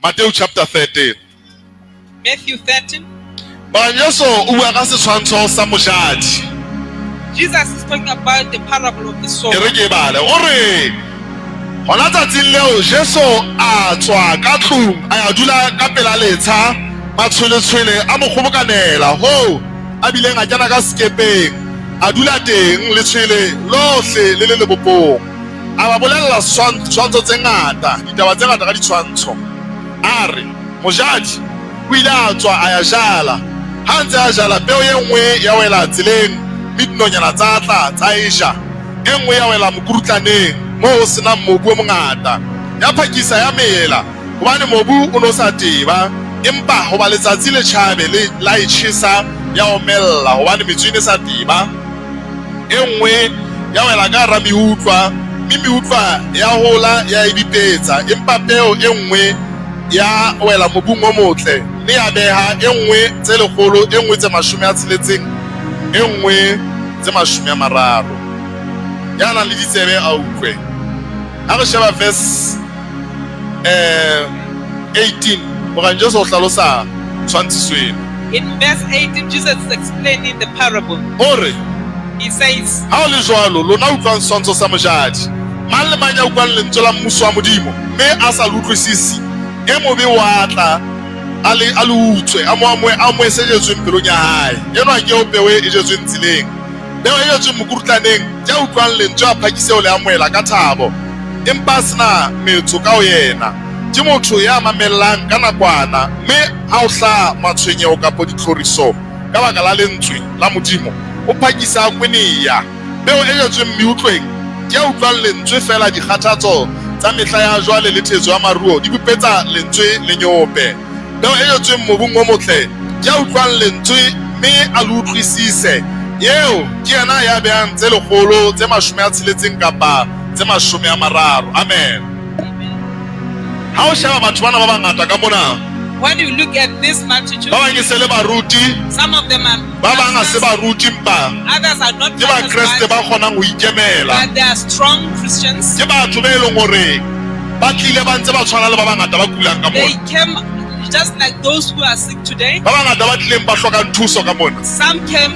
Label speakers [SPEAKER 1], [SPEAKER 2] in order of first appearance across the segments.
[SPEAKER 1] Matthew chapter 13.
[SPEAKER 2] Matthew 13. Jesus is talking about the parable of the sower.
[SPEAKER 1] Hona tsatsing leo Jesu a tswa ka tlung a ya dula ka pela letsha matshwele a mo kgobokanela ho a bileng a kena ka sekepeng a dula teng letshwele lohle le le bopong a ba bolella tshwantsho tse ngata ditaba tse ngata ka ditshwantsho a re mojadi o ile a tswa a ya jala ha ntse a jala peo e nngwe ya wela tseleng le dinonyana tsa tla tsa isha e nngwe ya wela mokurutlaneng mo sena mobu o mongata ya phakisa ya mela hobane mobu o no sa teba empa ho ba letsatsi le tjhabe le la itshisa ya omella hobane metso e sa teba e nngwe ya wela ka ra miutlwa ya hola ya ibipetsa empa peo e nngwe ya wela mobung o motle le ya beha e nngwe tse lekgolo e nngwe tse 60 e nngwe tse 30 yana le ditsebe a utlwe. Ha re sheba verse 18 hore Jesu o hlalosa tshwantshisweng.
[SPEAKER 2] In verse 18 Jesus is explaining the parable.
[SPEAKER 1] Ore
[SPEAKER 2] He says,
[SPEAKER 1] ha o le jwalo lona utlwang sontsho sa mojadi mang le mang ya utlwang lentswe la mmuso wa modimo mme a sa le utlwisisi e mobe wa tla a le utswe a mo esejetsweng pelong ya hae eno a ke o pewe e jetsweng tseleng peo e jetsweng mokurutlaneng ya utlwang lentswe a phakise o le amoela ka thabo empa sena metso ka o yena ke motho ya mamellang ka nakwana mme ha o hla matshwenyeho kapo ditlhoriso ka baka la lentswe la modimo o phakisa kweniya peo e jetsweng meutlweng ke ya utlwang lentswe fela dikgathatso tsa mehla ya jwale le thetso ya maruo di bupetsa lentswe le nyope peo e jetsweng mobung o motle ke ya utlwang lentswe mme a le utlwisise yeo ke yena ya behang tse lekgolo tse 60 kapa tse 30. Amen. Ha o sheba batho bana ba bangata ka mona
[SPEAKER 2] when you look at this multitude,
[SPEAKER 1] ba bang se le baruti
[SPEAKER 2] some of them are
[SPEAKER 1] ba bang a se baruti mpa
[SPEAKER 2] others are not
[SPEAKER 1] ke ba Kriste ba kgonang ho ikemela
[SPEAKER 2] but they are strong Christians.
[SPEAKER 1] ke batho ba eleng hore ba tlile ba ntse ba tshwana le ba bangata ba kulang ka
[SPEAKER 2] They
[SPEAKER 1] mona
[SPEAKER 2] came just like those who are sick today.
[SPEAKER 1] ba bangata ba tlileng ba hloka thuso ka mona
[SPEAKER 2] Some came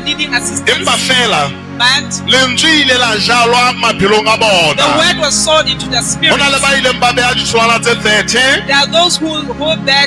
[SPEAKER 2] needing assistance,
[SPEAKER 1] empa fela
[SPEAKER 2] but
[SPEAKER 1] lentswe ile la jalwa maphelong a
[SPEAKER 2] the
[SPEAKER 1] bona
[SPEAKER 2] word was sown into the spirit.
[SPEAKER 1] hona le ba ileng ba beha ditholwana tse 30
[SPEAKER 2] There are those who bear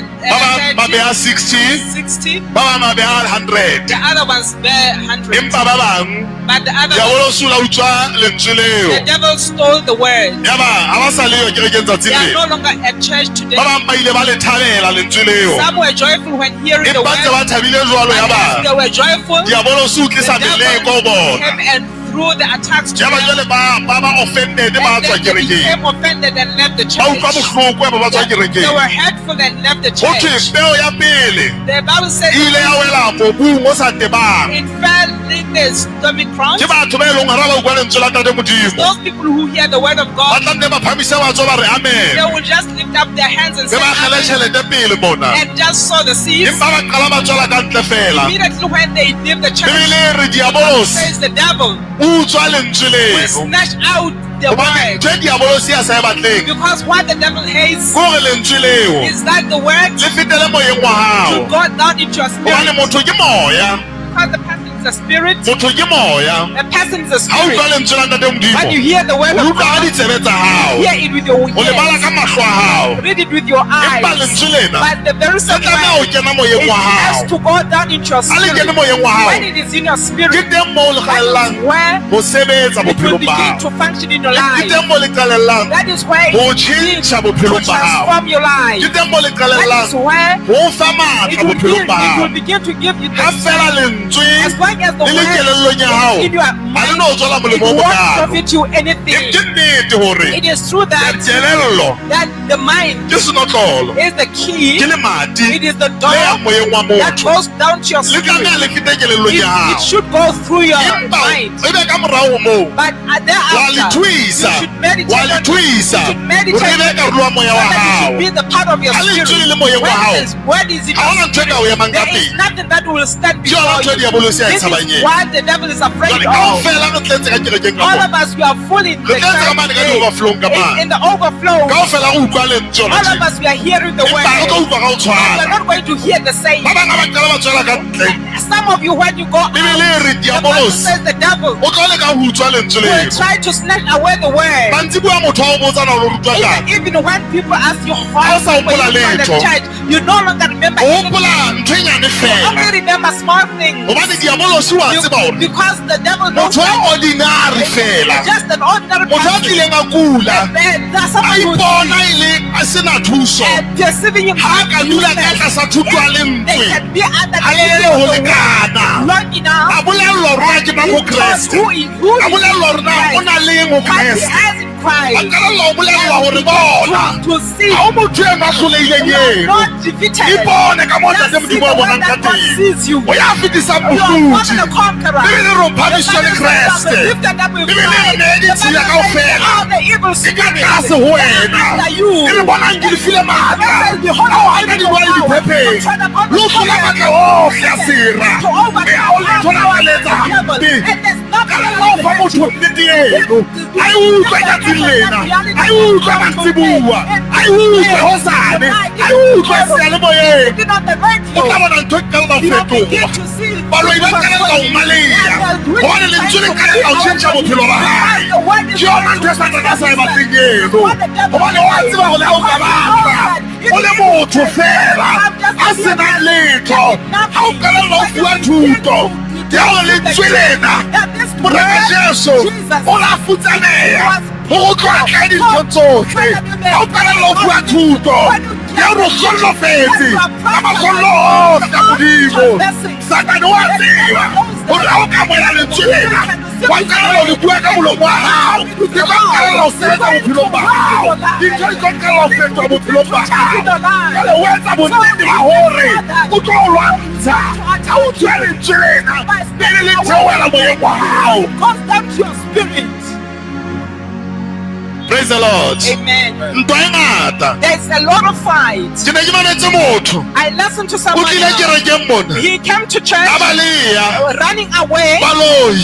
[SPEAKER 1] ba beha 60
[SPEAKER 2] 60,
[SPEAKER 1] ba bang ba beha 100
[SPEAKER 2] the other ones bear 100,
[SPEAKER 1] empa ba bang
[SPEAKER 2] but the other
[SPEAKER 1] ya
[SPEAKER 2] ones,
[SPEAKER 1] bolo sula utswa lentswe leo
[SPEAKER 2] the devil stole the word.
[SPEAKER 1] ya ba ha ba sa leyo kerekeng
[SPEAKER 2] They
[SPEAKER 1] tsatsing
[SPEAKER 2] are
[SPEAKER 1] le
[SPEAKER 2] no longer at church today.
[SPEAKER 1] ba bang ba ile ba le thabela lentswe leo
[SPEAKER 2] Some were joyful when hearing the
[SPEAKER 1] empa ntse ba
[SPEAKER 2] word,
[SPEAKER 1] thabile jwalo ya
[SPEAKER 2] and as
[SPEAKER 1] ba
[SPEAKER 2] they were joyful,
[SPEAKER 1] ya bolo su
[SPEAKER 2] the
[SPEAKER 1] tlisa meleko
[SPEAKER 2] devil
[SPEAKER 1] bona
[SPEAKER 2] came and threw the attacks to
[SPEAKER 1] ya ba
[SPEAKER 2] them,
[SPEAKER 1] jwale ba offended ba
[SPEAKER 2] and
[SPEAKER 1] tswa
[SPEAKER 2] then they
[SPEAKER 1] kerekeng
[SPEAKER 2] became offended and left the
[SPEAKER 1] ba utlwa
[SPEAKER 2] church.
[SPEAKER 1] bohloko ba tswa
[SPEAKER 2] They
[SPEAKER 1] kerekeng
[SPEAKER 2] were hurtful and left the
[SPEAKER 1] ho thwe
[SPEAKER 2] church.
[SPEAKER 1] peo ya pele
[SPEAKER 2] The Bible says
[SPEAKER 1] e ile ya wela mobung o sa tebang
[SPEAKER 2] it fell in the stormy ground.
[SPEAKER 1] ke batho ba eleng hara ba utlwa lentswe la tate modimo
[SPEAKER 2] Those people who hear the word of
[SPEAKER 1] ba
[SPEAKER 2] God,
[SPEAKER 1] tla nne ba phamise batso ba re
[SPEAKER 2] they
[SPEAKER 1] amen
[SPEAKER 2] will just lift up their hands and
[SPEAKER 1] be
[SPEAKER 2] say
[SPEAKER 1] ba kgele
[SPEAKER 2] amen,
[SPEAKER 1] tjhelete pele bona
[SPEAKER 2] and just sow the seeds.
[SPEAKER 1] empa ba qala ba tswela ka ntle fela
[SPEAKER 2] Immediately when they leave the church,
[SPEAKER 1] bebele re
[SPEAKER 2] the Bible
[SPEAKER 1] diabolos
[SPEAKER 2] says the devil
[SPEAKER 1] o utswa lentswe
[SPEAKER 2] will
[SPEAKER 1] leno
[SPEAKER 2] snatch out the
[SPEAKER 1] hobane
[SPEAKER 2] word,
[SPEAKER 1] ntho e diabolos ya sa e batleng
[SPEAKER 2] because what the devil hates
[SPEAKER 1] ko re lentswe leo
[SPEAKER 2] is that the word
[SPEAKER 1] le fetele moyeng wa
[SPEAKER 2] to
[SPEAKER 1] hao
[SPEAKER 2] go down into your
[SPEAKER 1] hobane
[SPEAKER 2] spirit,
[SPEAKER 1] motho ke moya
[SPEAKER 2] because the person is a spirit.
[SPEAKER 1] motho ke moya
[SPEAKER 2] The person is a
[SPEAKER 1] ha o utlwa
[SPEAKER 2] spirit.
[SPEAKER 1] lentswe la tate modimo
[SPEAKER 2] When you hear the word
[SPEAKER 1] o
[SPEAKER 2] of
[SPEAKER 1] utlwa ka
[SPEAKER 2] God,
[SPEAKER 1] ditsebe tsa hao
[SPEAKER 2] hear it with your
[SPEAKER 1] o lebala
[SPEAKER 2] ears,
[SPEAKER 1] ka mahlo a hao
[SPEAKER 2] read it with your
[SPEAKER 1] empa
[SPEAKER 2] eyes,
[SPEAKER 1] lentswe lena
[SPEAKER 2] but the very
[SPEAKER 1] le
[SPEAKER 2] same
[SPEAKER 1] tlameha ho
[SPEAKER 2] word,
[SPEAKER 1] kena moyeng
[SPEAKER 2] it
[SPEAKER 1] wa hao
[SPEAKER 2] has to go down into your
[SPEAKER 1] ha le kene
[SPEAKER 2] spirit.
[SPEAKER 1] moyeng wa hao
[SPEAKER 2] When it is in your
[SPEAKER 1] ke
[SPEAKER 2] spirit,
[SPEAKER 1] teng moo le
[SPEAKER 2] that
[SPEAKER 1] qalellang
[SPEAKER 2] is where
[SPEAKER 1] ho sebetsa
[SPEAKER 2] it will
[SPEAKER 1] bophelong ba
[SPEAKER 2] begin
[SPEAKER 1] hao
[SPEAKER 2] to function in your
[SPEAKER 1] ke
[SPEAKER 2] life.
[SPEAKER 1] teng moo le qalellang
[SPEAKER 2] That is where
[SPEAKER 1] ho
[SPEAKER 2] it begins
[SPEAKER 1] tjhentjha
[SPEAKER 2] to
[SPEAKER 1] bophelong ba hao
[SPEAKER 2] transform your life.
[SPEAKER 1] ke teng moo le
[SPEAKER 2] That
[SPEAKER 1] qalellang
[SPEAKER 2] is where
[SPEAKER 1] ho fa matla bophelong ba
[SPEAKER 2] it
[SPEAKER 1] hao
[SPEAKER 2] will begin to give you the
[SPEAKER 1] ha fela lentswe
[SPEAKER 2] as long as the
[SPEAKER 1] le le
[SPEAKER 2] word
[SPEAKER 1] kelellong ya hao
[SPEAKER 2] is in your
[SPEAKER 1] ha le
[SPEAKER 2] mind,
[SPEAKER 1] no tswela
[SPEAKER 2] it
[SPEAKER 1] molemo o
[SPEAKER 2] won't
[SPEAKER 1] mokalo
[SPEAKER 2] profit you
[SPEAKER 1] ke
[SPEAKER 2] anything.
[SPEAKER 1] nnete hore
[SPEAKER 2] It is true that
[SPEAKER 1] kelello
[SPEAKER 2] the mind
[SPEAKER 1] ke senotlolo
[SPEAKER 2] is the key.
[SPEAKER 1] ke le madi
[SPEAKER 2] It is the
[SPEAKER 1] le
[SPEAKER 2] door
[SPEAKER 1] yang moyeng wa
[SPEAKER 2] that
[SPEAKER 1] motho
[SPEAKER 2] goes down to your
[SPEAKER 1] le
[SPEAKER 2] spirit.
[SPEAKER 1] tlameha le fete kelellong ya
[SPEAKER 2] It
[SPEAKER 1] hao
[SPEAKER 2] should go through your
[SPEAKER 1] empa
[SPEAKER 2] mind.
[SPEAKER 1] ebe ka morao moo
[SPEAKER 2] But
[SPEAKER 1] wa
[SPEAKER 2] thereafter, you
[SPEAKER 1] letwisa
[SPEAKER 2] should meditate
[SPEAKER 1] wa
[SPEAKER 2] on it.
[SPEAKER 1] letwisa
[SPEAKER 2] You should
[SPEAKER 1] hore
[SPEAKER 2] meditate
[SPEAKER 1] ebe
[SPEAKER 2] on it.
[SPEAKER 1] karolo ya moya
[SPEAKER 2] So
[SPEAKER 1] wa
[SPEAKER 2] that it
[SPEAKER 1] hao
[SPEAKER 2] should be the part of your
[SPEAKER 1] ha lentswe
[SPEAKER 2] spirit.
[SPEAKER 1] le le moyeng wa hao
[SPEAKER 2] Where is it?
[SPEAKER 1] ha ona ntho e ka o emang ka
[SPEAKER 2] There is
[SPEAKER 1] pele
[SPEAKER 2] nothing that will stand
[SPEAKER 1] ke yona
[SPEAKER 2] before
[SPEAKER 1] ntho e
[SPEAKER 2] you.
[SPEAKER 1] diabolo se ya
[SPEAKER 2] This is
[SPEAKER 1] tshabanyeng.
[SPEAKER 2] what the devil is afraid
[SPEAKER 1] Jwale
[SPEAKER 2] of.
[SPEAKER 1] kaofela re tletse ka kerekeng ka
[SPEAKER 2] All
[SPEAKER 1] mona.
[SPEAKER 2] of us, we are full in the
[SPEAKER 1] Re tletse ka mane ka di-overflowing ka mane.
[SPEAKER 2] in the overflow.
[SPEAKER 1] Kaofela re utlwa lentswe
[SPEAKER 2] All
[SPEAKER 1] yona
[SPEAKER 2] of us, we are hearing the
[SPEAKER 1] empa re tlo
[SPEAKER 2] word.
[SPEAKER 1] utlwa ka ho
[SPEAKER 2] We are
[SPEAKER 1] tshwana.
[SPEAKER 2] not going to hear the same.
[SPEAKER 1] Ba bang ha ba qala ba tswela ka ntle.
[SPEAKER 2] Some of you, when you go out,
[SPEAKER 1] Bibele e re
[SPEAKER 2] the Bible
[SPEAKER 1] diabolos
[SPEAKER 2] says the devil
[SPEAKER 1] o tlo leka ho utswa lentswe
[SPEAKER 2] will
[SPEAKER 1] leo.
[SPEAKER 2] try to snatch away the word.
[SPEAKER 1] Bantsi bua motho a o botsa na o rutwa kang.
[SPEAKER 2] Even when people ask you
[SPEAKER 1] Ha
[SPEAKER 2] how
[SPEAKER 1] o sa
[SPEAKER 2] were
[SPEAKER 1] hopola
[SPEAKER 2] you in the
[SPEAKER 1] letho.
[SPEAKER 2] church, you no longer remember
[SPEAKER 1] O
[SPEAKER 2] anything.
[SPEAKER 1] hopola ntho e nyane
[SPEAKER 2] You
[SPEAKER 1] fela.
[SPEAKER 2] only remember small things.
[SPEAKER 1] Hobane diabolos wa tseba hore
[SPEAKER 2] Because the devil knows
[SPEAKER 1] motho a
[SPEAKER 2] that
[SPEAKER 1] ordinary fela,
[SPEAKER 2] just an ordinary
[SPEAKER 1] motho a
[SPEAKER 2] person.
[SPEAKER 1] tlileng a kula,
[SPEAKER 2] There's
[SPEAKER 1] a
[SPEAKER 2] someone who's
[SPEAKER 1] ipona e le a sena thuso,
[SPEAKER 2] deceiving him.
[SPEAKER 1] ha a ka dula ka tlasa thuto a le
[SPEAKER 2] They
[SPEAKER 1] ntswe,
[SPEAKER 2] can be under
[SPEAKER 1] ha
[SPEAKER 2] the
[SPEAKER 1] le
[SPEAKER 2] influence
[SPEAKER 1] ho
[SPEAKER 2] of the word
[SPEAKER 1] lekana.
[SPEAKER 2] long enough.
[SPEAKER 1] A bolellwa hore na ke ba mo Kreste. A bolellwa hore na o na le mo
[SPEAKER 2] But he
[SPEAKER 1] Kreste.
[SPEAKER 2] has in
[SPEAKER 1] A
[SPEAKER 2] Christ
[SPEAKER 1] qalella ho bolellwa hore bona
[SPEAKER 2] to see
[SPEAKER 1] ha o motho e a hlolehileng
[SPEAKER 2] you are
[SPEAKER 1] eno.
[SPEAKER 2] not defeated.
[SPEAKER 1] Ipone ka moo
[SPEAKER 2] Just
[SPEAKER 1] ntate
[SPEAKER 2] see
[SPEAKER 1] Modimo
[SPEAKER 2] the
[SPEAKER 1] a
[SPEAKER 2] way
[SPEAKER 1] bonang ka
[SPEAKER 2] that God
[SPEAKER 1] teng.
[SPEAKER 2] sees you.
[SPEAKER 1] O ya fetisa
[SPEAKER 2] You are more
[SPEAKER 1] bofutsi.
[SPEAKER 2] than a conqueror.
[SPEAKER 1] Bibele re o phamiswa le Kreste. Bibele re ne ditshila kaofela
[SPEAKER 2] All the evil
[SPEAKER 1] e ka
[SPEAKER 2] spirits
[SPEAKER 1] tlase ho wena.
[SPEAKER 2] after you.
[SPEAKER 1] E re bonang ke le file matla ha o hana diboa le diphepeng le ho hlola matla ohle a sera. E ha o letho la maletsa hampe ka lela o fa motho nnete eno. A e utlwe tsatsing lena, a e utlwe mantsibua, a e utlwe hosane, a e utlwe seyalemoyeng. O tla bona ntho e qalella ho fetoha. Baloi ba qalella ho maleya hobane lentswe le qalella ho tjhentjha bophelo ba hae. Ke yona ntho e Satana a sa e batleng eno hobane wa tseba hore le ha o ka batla o le motho fela a senang letho, ha o qalella ho fuwa thuto ya hore lentswe lena morena Jesu o la futsaneha ho tloha ka dintho tsohle. Ha o qalella ho fuwa thuto ya hore o kgollofetse ka makgollo ohle a Modimo. Satana wa tseba hore ha o ka amohela lentswe lena wa qalella ho le bua ka molomo wa hao. Di tlo qalella ho sebetsa bophelong ba hao. Dintho di tlo qalella ho fetoha bophelong ba hao. Jwale o etsa bonnete ba hore o tlo o lwantsha ha o tswa lentswe lena pele le theohela moyeng wa hao.
[SPEAKER 2] Comes down to your spirit.
[SPEAKER 1] Praise the Lord.
[SPEAKER 2] Amen.
[SPEAKER 1] Ntwa e ngata.
[SPEAKER 2] There's a lot of fights.
[SPEAKER 1] Ke ne ke mametse motho
[SPEAKER 2] I listened to
[SPEAKER 1] o
[SPEAKER 2] someone.
[SPEAKER 1] tlile kerekeng mona
[SPEAKER 2] He came to church
[SPEAKER 1] a baleya
[SPEAKER 2] running away
[SPEAKER 1] baloi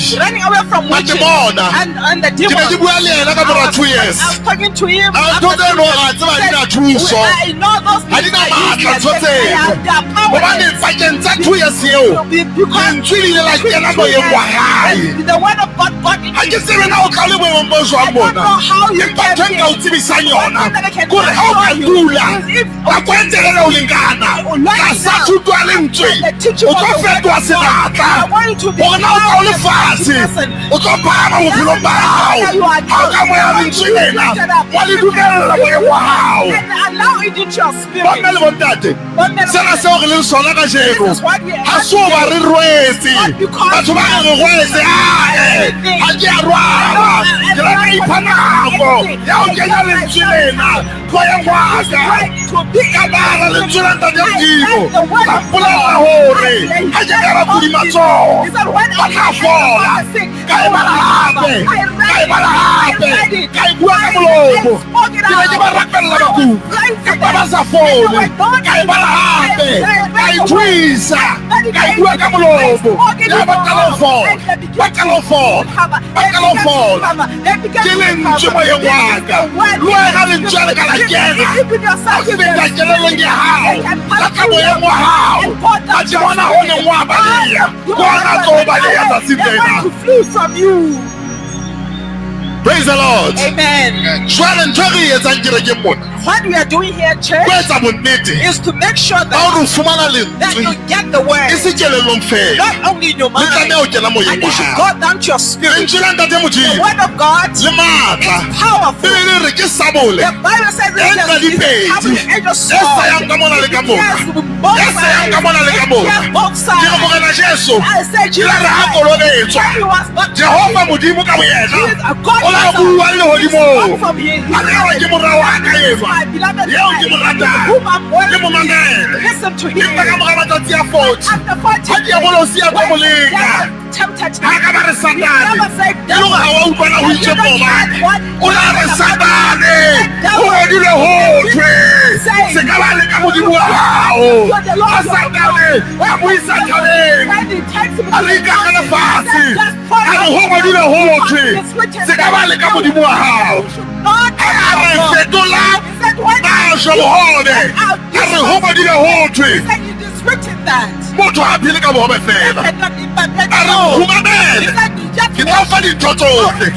[SPEAKER 2] from witches
[SPEAKER 1] Matemona.
[SPEAKER 2] and the
[SPEAKER 1] ke ne ke
[SPEAKER 2] demons.
[SPEAKER 1] bua le yena ka mora 2 years.
[SPEAKER 2] I was talking to him.
[SPEAKER 1] A ntho tse no ga tseba di na thuso
[SPEAKER 2] I know those
[SPEAKER 1] ha di na matla ntho tseno
[SPEAKER 2] power.
[SPEAKER 1] hobane pakeng tsa 2 years eo lentswe le ile la kena moyeng wa hae.
[SPEAKER 2] The word of God got in
[SPEAKER 1] Ha ke tsebe na o tla le boemong bo jwang bona empa ntho e nka o tsebisang yona kore ha o ka kula ka kwentelele o lengana ka sa thuto a lentswe o tlo fetoha senatla hore na o tla o le fatshe o tlo phama bophelong ba hao. Ha o ka moya lentswe lena wa le dumella moyeng wa hao.
[SPEAKER 2] and allow it into your spirit.
[SPEAKER 1] Banna le bontate sena seo re leng sona ka jeno ha se o ba re rwetse batho ba re rwetse ae ha ke a rwala ke la ka ipha nako ya ho kenya lentswe lena tloyeng waka ka bara lentswe la ntate Modimo la mpolella hore ha ke ka ba kodi matsoho ba tla fola ka e bala hape ka e bala hape ka e bua ka molomo ke ne ke ba rapella bakudi empa ba sa fole ka e bala hape ka e thuisa ka e bua ka molomo ya ba qala ho fola ba qala ho fola ba qala ho fola ke lentswe moyeng waka le wena lentswe le ka la kena a feta kelellong ya hao ka ka moyeng wa hao ba ke bona ho neng wa baleya ko ana tlo baleya tsatsing lena.
[SPEAKER 2] To flee from you.
[SPEAKER 1] Praise the Lord.
[SPEAKER 2] Amen.
[SPEAKER 1] Jwale ntho re e etsang kerekeng mona
[SPEAKER 2] What we are doing here, church,
[SPEAKER 1] ko etsa bonnete
[SPEAKER 2] is to make sure
[SPEAKER 1] ba
[SPEAKER 2] that,
[SPEAKER 1] hore o fumana
[SPEAKER 2] that you
[SPEAKER 1] lentswe
[SPEAKER 2] get the
[SPEAKER 1] e
[SPEAKER 2] word,
[SPEAKER 1] se kelellong fela
[SPEAKER 2] not only in your
[SPEAKER 1] le
[SPEAKER 2] mind,
[SPEAKER 1] tlameha ho kena moyeng
[SPEAKER 2] and
[SPEAKER 1] wa
[SPEAKER 2] it should
[SPEAKER 1] hao.
[SPEAKER 2] go down to your spirit.
[SPEAKER 1] Lentswe la ntate
[SPEAKER 2] The
[SPEAKER 1] Modimo
[SPEAKER 2] word of God
[SPEAKER 1] le matla
[SPEAKER 2] is powerful.
[SPEAKER 1] Bibele re ke sabole
[SPEAKER 2] The Bible says
[SPEAKER 1] e nna
[SPEAKER 2] it
[SPEAKER 1] dipedi
[SPEAKER 2] is
[SPEAKER 1] e sayang ka mona le ka mona e sayang ka mona le ka mona. Ke re morena Jesu ke la re ha kolobetswa Jehova Modimo ka boyena o la bua le lehodimong a re wa ke morao wa ka ema yeo ke mo ratang ke mo mamele empa ka mora matsatsi a 40 ha diabolosi a tlo mo leka ha ka ba re Satane e le hore ha wa utlwana ho itse maobane o la re Satane o hodile hothwe se ka ba le ka Modimo wa hao hao
[SPEAKER 3] You're the Lord
[SPEAKER 1] a
[SPEAKER 3] of your
[SPEAKER 1] Satane a mo isa thabeng
[SPEAKER 3] When he takes me
[SPEAKER 1] a le ikagela fatshe
[SPEAKER 3] just pour
[SPEAKER 1] a re
[SPEAKER 3] out
[SPEAKER 1] ho
[SPEAKER 3] your
[SPEAKER 1] ngodile
[SPEAKER 3] love.
[SPEAKER 1] hothwe
[SPEAKER 3] Because it's written
[SPEAKER 1] se ka ba le ka modimo wa hao
[SPEAKER 3] you should not
[SPEAKER 1] a re
[SPEAKER 3] allow God.
[SPEAKER 1] fetola
[SPEAKER 3] He said, when
[SPEAKER 1] masho bohone a re ho ngodile hothwe
[SPEAKER 3] He said, it is written that.
[SPEAKER 1] motho a phele ka bohome fela
[SPEAKER 3] Cannot be perfect.
[SPEAKER 1] a re
[SPEAKER 3] No. He
[SPEAKER 1] humamele
[SPEAKER 3] said, you just
[SPEAKER 1] ke tla o fa dintho tsohle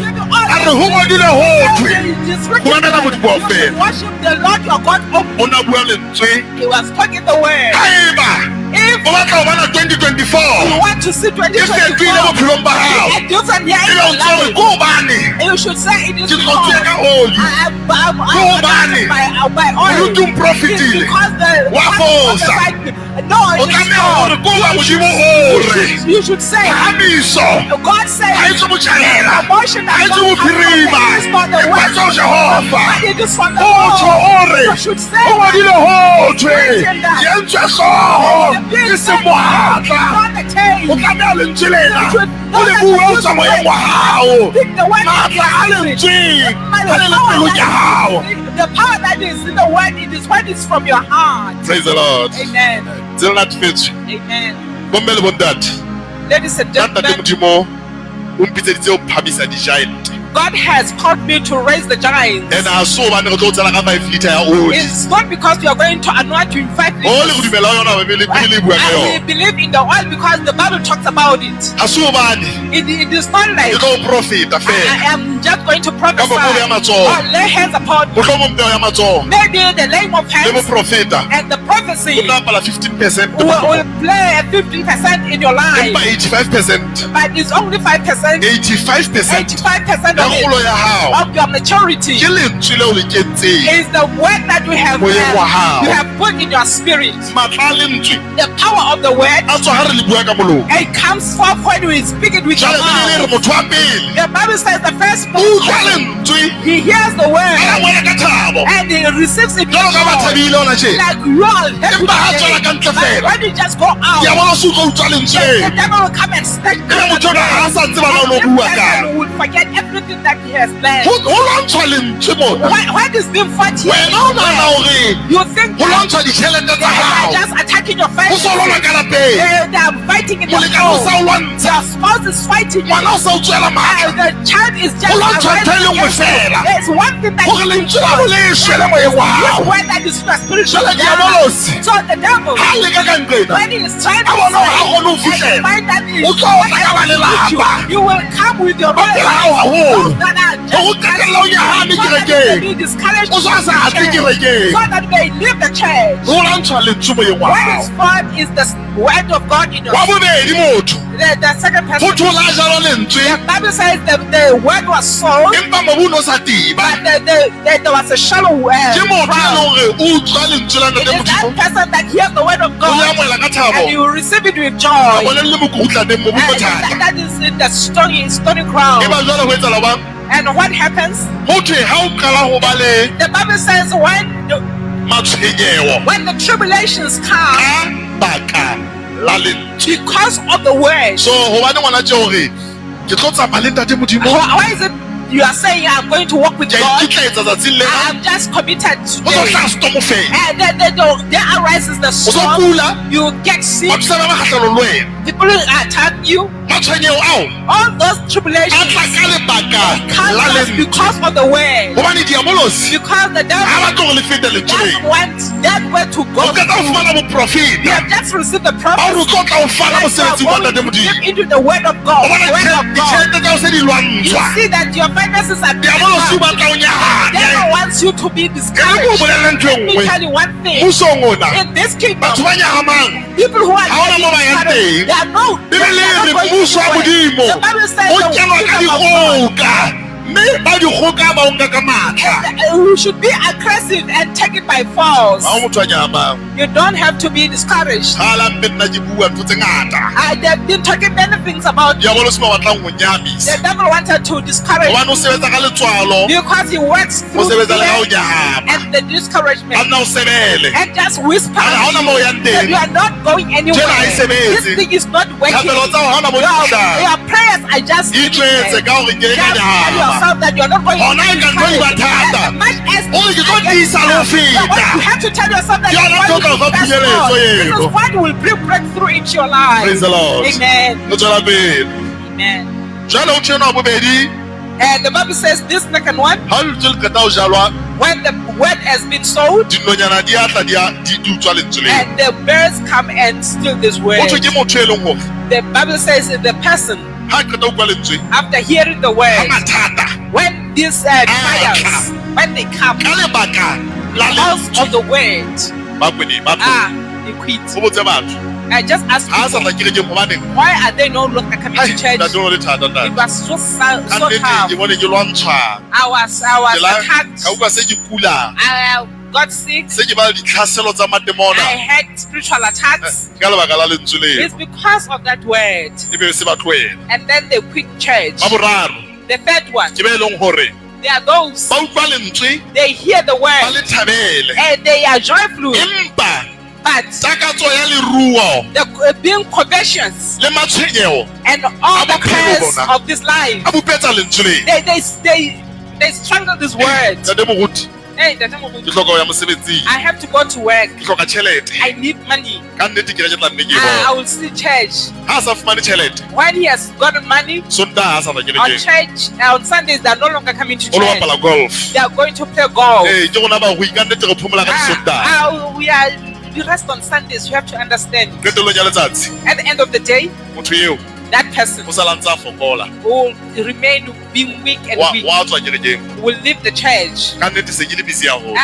[SPEAKER 1] a re ho ngodile hothwe
[SPEAKER 3] It is written
[SPEAKER 1] humamela
[SPEAKER 3] that
[SPEAKER 1] modimo wa
[SPEAKER 3] you should
[SPEAKER 1] fela
[SPEAKER 3] worship the Lord your God only.
[SPEAKER 1] o na bua lentswe
[SPEAKER 3] He was talking the word.
[SPEAKER 1] haeba
[SPEAKER 3] If
[SPEAKER 1] o batla ho bona
[SPEAKER 3] you
[SPEAKER 1] 2024
[SPEAKER 3] want to see
[SPEAKER 1] e fetohile
[SPEAKER 3] 2024,
[SPEAKER 1] bophelong ba hao
[SPEAKER 3] a different year
[SPEAKER 1] e
[SPEAKER 3] in
[SPEAKER 1] be o
[SPEAKER 3] your
[SPEAKER 1] ntse re
[SPEAKER 3] life,
[SPEAKER 1] ko hobane
[SPEAKER 3] you should say it is
[SPEAKER 1] ke
[SPEAKER 3] because
[SPEAKER 1] tlotswe ka oli
[SPEAKER 3] I'm
[SPEAKER 1] Hobane?
[SPEAKER 3] by oil.
[SPEAKER 1] Moruti o
[SPEAKER 3] It's
[SPEAKER 1] mprofitile.
[SPEAKER 3] because the
[SPEAKER 1] Wa fosa.
[SPEAKER 3] no,
[SPEAKER 1] o
[SPEAKER 3] it's
[SPEAKER 1] tlameha hore
[SPEAKER 3] not.
[SPEAKER 1] ko ba modimo
[SPEAKER 3] You should say
[SPEAKER 1] phahamiso
[SPEAKER 3] God says
[SPEAKER 1] ha e tse motjhaela
[SPEAKER 3] promotion
[SPEAKER 1] ha e
[SPEAKER 3] that
[SPEAKER 1] tse
[SPEAKER 3] God
[SPEAKER 1] bophirima
[SPEAKER 3] has is not the
[SPEAKER 1] e
[SPEAKER 3] word
[SPEAKER 1] kwatsa ho Jehova
[SPEAKER 3] but it is from the
[SPEAKER 1] otho
[SPEAKER 3] Lord.
[SPEAKER 1] ore
[SPEAKER 3] You should say
[SPEAKER 1] o ngodile hothwe
[SPEAKER 3] Written that.
[SPEAKER 1] ke entswe hlooho e se mohatla
[SPEAKER 3] not the case.
[SPEAKER 1] o tlameha lentswe lena
[SPEAKER 3] You should
[SPEAKER 1] o le bue o tswa moyeng wa hao
[SPEAKER 3] Speak the word of
[SPEAKER 1] matla a
[SPEAKER 3] your
[SPEAKER 1] lentsweng
[SPEAKER 3] By
[SPEAKER 1] a le le pelong ya hao
[SPEAKER 3] the power that is in the word, it is when it's from your heart.
[SPEAKER 1] praise the Lord
[SPEAKER 3] Amen.
[SPEAKER 1] tse re natefetswe
[SPEAKER 3] Amen.
[SPEAKER 1] bomme le bontate
[SPEAKER 3] Ladies and
[SPEAKER 1] ka ntate
[SPEAKER 3] gentlemen,
[SPEAKER 1] modimo o mpitseditse ho phamisa di-giant
[SPEAKER 3] God has called me to raise the giants.
[SPEAKER 1] and ha se hobane re tlo tsela ka 5 liter ya oli
[SPEAKER 3] It's not because we are going to anoint you in 5
[SPEAKER 1] o le go
[SPEAKER 3] liters.
[SPEAKER 1] dumela ho yona bebele le bua ka
[SPEAKER 3] And we
[SPEAKER 1] yona
[SPEAKER 3] believe in the oil because the Bible talks about it.
[SPEAKER 1] ha se hobane
[SPEAKER 3] It is not like
[SPEAKER 1] ke tlo profeta
[SPEAKER 3] I
[SPEAKER 1] fela
[SPEAKER 3] am just going to prophesy
[SPEAKER 1] Kapa polo ya matsoho.
[SPEAKER 3] or lay hands upon you.
[SPEAKER 1] mohlomong peo ya matsoho
[SPEAKER 3] Maybe the laying of
[SPEAKER 1] le
[SPEAKER 3] hands
[SPEAKER 1] boprofeta
[SPEAKER 3] and the prophecy
[SPEAKER 1] o tla pala 15%
[SPEAKER 3] will play 15% in your life.
[SPEAKER 1] empa 85%
[SPEAKER 3] But it's only 5%,
[SPEAKER 1] 85%
[SPEAKER 3] 85%
[SPEAKER 1] ya
[SPEAKER 3] of
[SPEAKER 1] kgolo
[SPEAKER 3] it,
[SPEAKER 1] ya hao
[SPEAKER 3] of your maturity
[SPEAKER 1] ke lentswe leo le kentseng
[SPEAKER 3] is the word that you have,
[SPEAKER 1] Moyeng wa hao.
[SPEAKER 3] you have put in your spirit.
[SPEAKER 1] matla a lentswe
[SPEAKER 3] The power of the word,
[SPEAKER 1] a tswa ha re le bua ka molomo
[SPEAKER 3] it comes forth when we speak it with your
[SPEAKER 1] jale bele re
[SPEAKER 3] mouth.
[SPEAKER 1] motho wa pele
[SPEAKER 3] The Bible says the first
[SPEAKER 1] o utlwa lentswe
[SPEAKER 3] he hears the
[SPEAKER 1] a
[SPEAKER 3] word
[SPEAKER 1] ngwela ka thabo
[SPEAKER 3] and he receives it with
[SPEAKER 1] jalo ka ba
[SPEAKER 3] joy.
[SPEAKER 1] thabile ona tjena
[SPEAKER 3] Like you all
[SPEAKER 1] Empa ha tswela ka ntle
[SPEAKER 3] But
[SPEAKER 1] fela.
[SPEAKER 3] when you just go out,
[SPEAKER 1] ke a bona o se utlwa utlwa lentswe
[SPEAKER 3] the devil will come and snatch
[SPEAKER 1] ebe motho ona ha a sa tseba na o lo bua kang
[SPEAKER 3] will forget everything that he has learned.
[SPEAKER 1] ho lwantshwa lentswe mona
[SPEAKER 3] When is being fought here?
[SPEAKER 1] wena o nahana hore
[SPEAKER 3] You think
[SPEAKER 1] ho
[SPEAKER 3] that
[SPEAKER 1] lwantshwa ditjhelete tsa
[SPEAKER 3] they are
[SPEAKER 1] hao
[SPEAKER 3] just attacking your
[SPEAKER 1] ho
[SPEAKER 3] family.
[SPEAKER 1] so lwana ka lapeng
[SPEAKER 3] They are fighting in your
[SPEAKER 1] molekane o sa o
[SPEAKER 3] home.
[SPEAKER 1] lwantsha
[SPEAKER 3] Your spouse is fighting you.
[SPEAKER 1] ngwana o sa o tswela matla
[SPEAKER 3] The child is just
[SPEAKER 1] Ho lwantshwa ntho e le nngwe
[SPEAKER 3] against you.
[SPEAKER 1] fela.
[SPEAKER 3] There's one thing that
[SPEAKER 1] hore lentswe la bo le shwele moyeng wa
[SPEAKER 3] this
[SPEAKER 1] hao
[SPEAKER 3] word that is your spiritual
[SPEAKER 1] Jwale
[SPEAKER 3] dad.
[SPEAKER 1] diabolosi
[SPEAKER 3] So the devil,
[SPEAKER 1] ha a leka ka nqena
[SPEAKER 3] when he is trying to
[SPEAKER 1] a bona hore ha
[SPEAKER 3] say,
[SPEAKER 1] kgone ho
[SPEAKER 3] and you
[SPEAKER 1] fihlela
[SPEAKER 3] find that he
[SPEAKER 1] o
[SPEAKER 3] is
[SPEAKER 1] tlo otla ka ba lelapa
[SPEAKER 3] you will come with your
[SPEAKER 1] ba phela hao haholo
[SPEAKER 3] those that are just
[SPEAKER 1] hore o qetella o nyahame
[SPEAKER 3] so that
[SPEAKER 1] kerekeng
[SPEAKER 3] they be discouraged
[SPEAKER 1] o so a sa hatle kerekeng
[SPEAKER 3] so that they leave the church.
[SPEAKER 1] ho lwantshwa lentswe moyeng wa
[SPEAKER 3] What
[SPEAKER 1] hao
[SPEAKER 3] is God is the word of God in your
[SPEAKER 1] wa bobedi motho
[SPEAKER 3] the second
[SPEAKER 1] ho
[SPEAKER 3] person.
[SPEAKER 1] thola a jalo lentswe
[SPEAKER 3] The Bible says the word was sown,
[SPEAKER 1] empa mobu o no sa tiba
[SPEAKER 3] but there was a shallow
[SPEAKER 1] ke motho e
[SPEAKER 3] ground.
[SPEAKER 1] leng hore o utlwa lentswe la
[SPEAKER 3] It
[SPEAKER 1] ntate
[SPEAKER 3] is that
[SPEAKER 1] modimo
[SPEAKER 3] person that hears the word of
[SPEAKER 1] o le
[SPEAKER 3] God
[SPEAKER 1] amohela ka thabo
[SPEAKER 3] and you receive it with
[SPEAKER 1] a
[SPEAKER 3] joy.
[SPEAKER 1] bone le mokoutlaneng mobu
[SPEAKER 3] And
[SPEAKER 1] bothata
[SPEAKER 3] that is in the stony
[SPEAKER 1] e
[SPEAKER 3] ground.
[SPEAKER 1] ba jwale ho etsala bang
[SPEAKER 3] And what happens?
[SPEAKER 1] ho thwe ha o qala ho ba le
[SPEAKER 3] The Bible says
[SPEAKER 1] matshwenyeho
[SPEAKER 3] when the tribulations come
[SPEAKER 1] ka baka la lentswe
[SPEAKER 3] because of the word.
[SPEAKER 1] so hobane ngwana tje hore ke tlo tsamaya le ntate modimo
[SPEAKER 3] Why is it you are saying I'm going to walk with
[SPEAKER 1] ke a
[SPEAKER 3] God?
[SPEAKER 1] ikitlaetsa tsatsing lena
[SPEAKER 3] I'm just committed
[SPEAKER 1] ho tlo
[SPEAKER 3] today.
[SPEAKER 1] hlaha stormo fela
[SPEAKER 3] And there arises the
[SPEAKER 1] o so
[SPEAKER 3] storm.
[SPEAKER 1] kula
[SPEAKER 3] You get sick.
[SPEAKER 1] batho sa ba kgahlano le wena
[SPEAKER 3] People attack you.
[SPEAKER 1] matshwenyeho ao
[SPEAKER 3] All those
[SPEAKER 1] a
[SPEAKER 3] tribulations
[SPEAKER 1] tla ka lebaka
[SPEAKER 3] come
[SPEAKER 1] la
[SPEAKER 3] just
[SPEAKER 1] lentswe
[SPEAKER 3] because of the word.
[SPEAKER 1] hobane diabolosi
[SPEAKER 3] Because the
[SPEAKER 1] ha
[SPEAKER 3] devil
[SPEAKER 1] ba tlo go le fete
[SPEAKER 3] doesn't
[SPEAKER 1] lentsweng
[SPEAKER 3] want that word to go
[SPEAKER 1] o qeta ho
[SPEAKER 3] through.
[SPEAKER 1] fumana
[SPEAKER 3] You
[SPEAKER 1] boprofeta
[SPEAKER 3] have just received the
[SPEAKER 1] ba hore o
[SPEAKER 3] promise.
[SPEAKER 1] tlo tla o fana
[SPEAKER 3] That you are
[SPEAKER 1] mosebetsing wa
[SPEAKER 3] going
[SPEAKER 1] ntate
[SPEAKER 3] to
[SPEAKER 1] modimo
[SPEAKER 3] step into the word of God.
[SPEAKER 1] o bona
[SPEAKER 3] The word of God.
[SPEAKER 1] ditjhelete tsa o se di
[SPEAKER 3] You
[SPEAKER 1] lwantshwa
[SPEAKER 3] see that your finances are being
[SPEAKER 1] diabolosi o
[SPEAKER 3] hurt.
[SPEAKER 1] batla o
[SPEAKER 3] The devil
[SPEAKER 1] nyahame
[SPEAKER 3] wants you to be
[SPEAKER 1] ke le ko
[SPEAKER 3] discouraged.
[SPEAKER 1] bolella ntho e
[SPEAKER 3] Let me
[SPEAKER 1] nngwe
[SPEAKER 3] tell you one thing.
[SPEAKER 1] pusong ona
[SPEAKER 3] In this kingdom,
[SPEAKER 1] batho ba nyahamang
[SPEAKER 3] people who are
[SPEAKER 1] Ha hona moo ba yang
[SPEAKER 3] discouraged,
[SPEAKER 1] teng.
[SPEAKER 3] they are no, they
[SPEAKER 1] bebele
[SPEAKER 3] are not
[SPEAKER 1] re
[SPEAKER 3] going
[SPEAKER 1] mmuso wa
[SPEAKER 3] anywhere.
[SPEAKER 1] modimo
[SPEAKER 3] The Bible says
[SPEAKER 1] o
[SPEAKER 3] the
[SPEAKER 1] kenwa ka
[SPEAKER 3] kingdom of God.
[SPEAKER 1] dikgoka mme ba dikgoka ba o nka ka matla
[SPEAKER 3] You should be aggressive and take it by force.
[SPEAKER 1] ha o motho a nyahamang
[SPEAKER 3] You don't have to be discouraged.
[SPEAKER 1] kgala mme nna ke bua ntho tse ngata
[SPEAKER 3] They've been talking many things about you.
[SPEAKER 1] diabolosi ba batlang ho
[SPEAKER 3] The
[SPEAKER 1] nyahamisa
[SPEAKER 3] devil wanted to discourage
[SPEAKER 1] hobane o
[SPEAKER 3] you
[SPEAKER 1] sebetsa ka letswalo
[SPEAKER 3] because he works
[SPEAKER 1] o
[SPEAKER 3] through
[SPEAKER 1] sebetsa le ha o
[SPEAKER 3] fear
[SPEAKER 1] nyahama
[SPEAKER 3] and the
[SPEAKER 1] a
[SPEAKER 3] discouragement
[SPEAKER 1] nna o sebele
[SPEAKER 3] and just whisper
[SPEAKER 1] ha hona moo o yang
[SPEAKER 3] that
[SPEAKER 1] teng
[SPEAKER 3] you are not going anywhere.
[SPEAKER 1] Tjena ha e sebetse.
[SPEAKER 3] This thing is not working.
[SPEAKER 1] Thapelo tsa hao ha hona moo di fihlang.
[SPEAKER 3] Your prayers are just
[SPEAKER 1] di tletse
[SPEAKER 3] limited.
[SPEAKER 1] ka hore ke
[SPEAKER 3] Just
[SPEAKER 1] ka
[SPEAKER 3] tell
[SPEAKER 1] nyahama
[SPEAKER 3] yourself that you're not going
[SPEAKER 1] Hona
[SPEAKER 3] to
[SPEAKER 1] e ka ntho e ba thata.
[SPEAKER 3] as much as
[SPEAKER 1] O re ke tlo tiisa le ho feta.
[SPEAKER 3] you have to tell yourself that
[SPEAKER 1] Ke yona
[SPEAKER 3] you're
[SPEAKER 1] ntho
[SPEAKER 3] going
[SPEAKER 1] ka
[SPEAKER 3] to
[SPEAKER 1] fa
[SPEAKER 3] fast
[SPEAKER 1] phunyeletso
[SPEAKER 3] on. This
[SPEAKER 1] eno.
[SPEAKER 3] is what will bring breakthrough into your life.
[SPEAKER 1] Praise the Lord.
[SPEAKER 3] Amen.
[SPEAKER 1] Re tswela pele.
[SPEAKER 3] Amen.
[SPEAKER 1] Jwale ho tjena wa bobedi,
[SPEAKER 3] And the Bible says this second one,
[SPEAKER 1] ha lentswe le qeta ho jalwa,
[SPEAKER 3] when the word has been sowed
[SPEAKER 1] dinonyana di a tla di utswa lentswe leo.
[SPEAKER 3] and the birds come and steal this word.
[SPEAKER 1] Ho thwe ke motho e leng hore
[SPEAKER 3] The Bible says the person,
[SPEAKER 1] ha qeta ho utlwa lentswe,
[SPEAKER 3] after hearing the
[SPEAKER 1] ha
[SPEAKER 3] word,
[SPEAKER 1] mathata
[SPEAKER 3] when these trials, when they come,
[SPEAKER 1] ka lebaka la
[SPEAKER 3] because of
[SPEAKER 1] lentswe.
[SPEAKER 3] the word,
[SPEAKER 1] Ba kwene ba
[SPEAKER 3] they quit.
[SPEAKER 1] ho botse batho.
[SPEAKER 3] I just asked
[SPEAKER 1] Ha sa
[SPEAKER 3] people,
[SPEAKER 1] tla kerekeng hobaneng?
[SPEAKER 3] why are they no longer coming
[SPEAKER 1] Hai,
[SPEAKER 3] to church?
[SPEAKER 1] ntate o le thata
[SPEAKER 3] It
[SPEAKER 1] ntate.
[SPEAKER 3] was so
[SPEAKER 1] Ka nnete
[SPEAKER 3] tough.
[SPEAKER 1] ke bone ke lwantshwa.
[SPEAKER 3] I was
[SPEAKER 1] Ke la
[SPEAKER 3] attacked.
[SPEAKER 1] ka utlwa se ke kula.
[SPEAKER 3] I got sick.
[SPEAKER 1] Se ke ba le ditlhaselo tsa matemona.
[SPEAKER 3] I had spiritual attacks.
[SPEAKER 1] Ka lebaka la lentswe leo.
[SPEAKER 3] It's because of that word.
[SPEAKER 1] Ebe se ba tlohela.
[SPEAKER 3] And then they quit church.
[SPEAKER 1] Ba boraro,
[SPEAKER 3] The third one,
[SPEAKER 1] ke be e leng hore
[SPEAKER 3] they are those,
[SPEAKER 1] ba utlwa lentswe
[SPEAKER 3] they hear the
[SPEAKER 1] ba
[SPEAKER 3] word
[SPEAKER 1] le thabele.
[SPEAKER 3] and they are joyful.
[SPEAKER 1] Empa
[SPEAKER 3] But
[SPEAKER 1] takatso ya leruo
[SPEAKER 3] the being conversions
[SPEAKER 1] le matshwenyeho
[SPEAKER 3] and all the
[SPEAKER 1] Abophelo
[SPEAKER 3] cares
[SPEAKER 1] bona.
[SPEAKER 3] of this life,
[SPEAKER 1] a bopetsa lentswe leo.
[SPEAKER 3] they strangle this word.
[SPEAKER 1] Ntate moruti,
[SPEAKER 3] Hey, Ntate
[SPEAKER 1] ke
[SPEAKER 3] Moruti,
[SPEAKER 1] hloka ho ya mosebetsing.
[SPEAKER 3] I have to go to work.
[SPEAKER 1] Ke hloka tjhelete.
[SPEAKER 3] I need money.
[SPEAKER 1] Ka nnete ke re ke tla nne ke
[SPEAKER 3] I
[SPEAKER 1] bone.
[SPEAKER 3] will see church.
[SPEAKER 1] Ha a sa fumane tjhelete,
[SPEAKER 3] When he has gotten money,
[SPEAKER 1] Sontaha ha a sa tla
[SPEAKER 3] on
[SPEAKER 1] kerekeng.
[SPEAKER 3] church, on Sundays, they are no longer coming to
[SPEAKER 1] O lo
[SPEAKER 3] church.
[SPEAKER 1] bapala golf.
[SPEAKER 3] They are going to play golf.
[SPEAKER 1] Ee, ke rona barui ka nnete re phomola ka Sontaha.
[SPEAKER 3] We rest on Sundays. You have to understand.
[SPEAKER 1] Qetellong ya letsatsi,
[SPEAKER 3] At the end of the day,
[SPEAKER 1] motho eo
[SPEAKER 3] that person
[SPEAKER 1] o sala ntse a fokola.
[SPEAKER 3] will remain being weak and
[SPEAKER 1] Wa
[SPEAKER 3] weak.
[SPEAKER 1] tswa kerekeng.
[SPEAKER 3] Will leave the church.
[SPEAKER 1] Ka nnete se ke le busy haholo.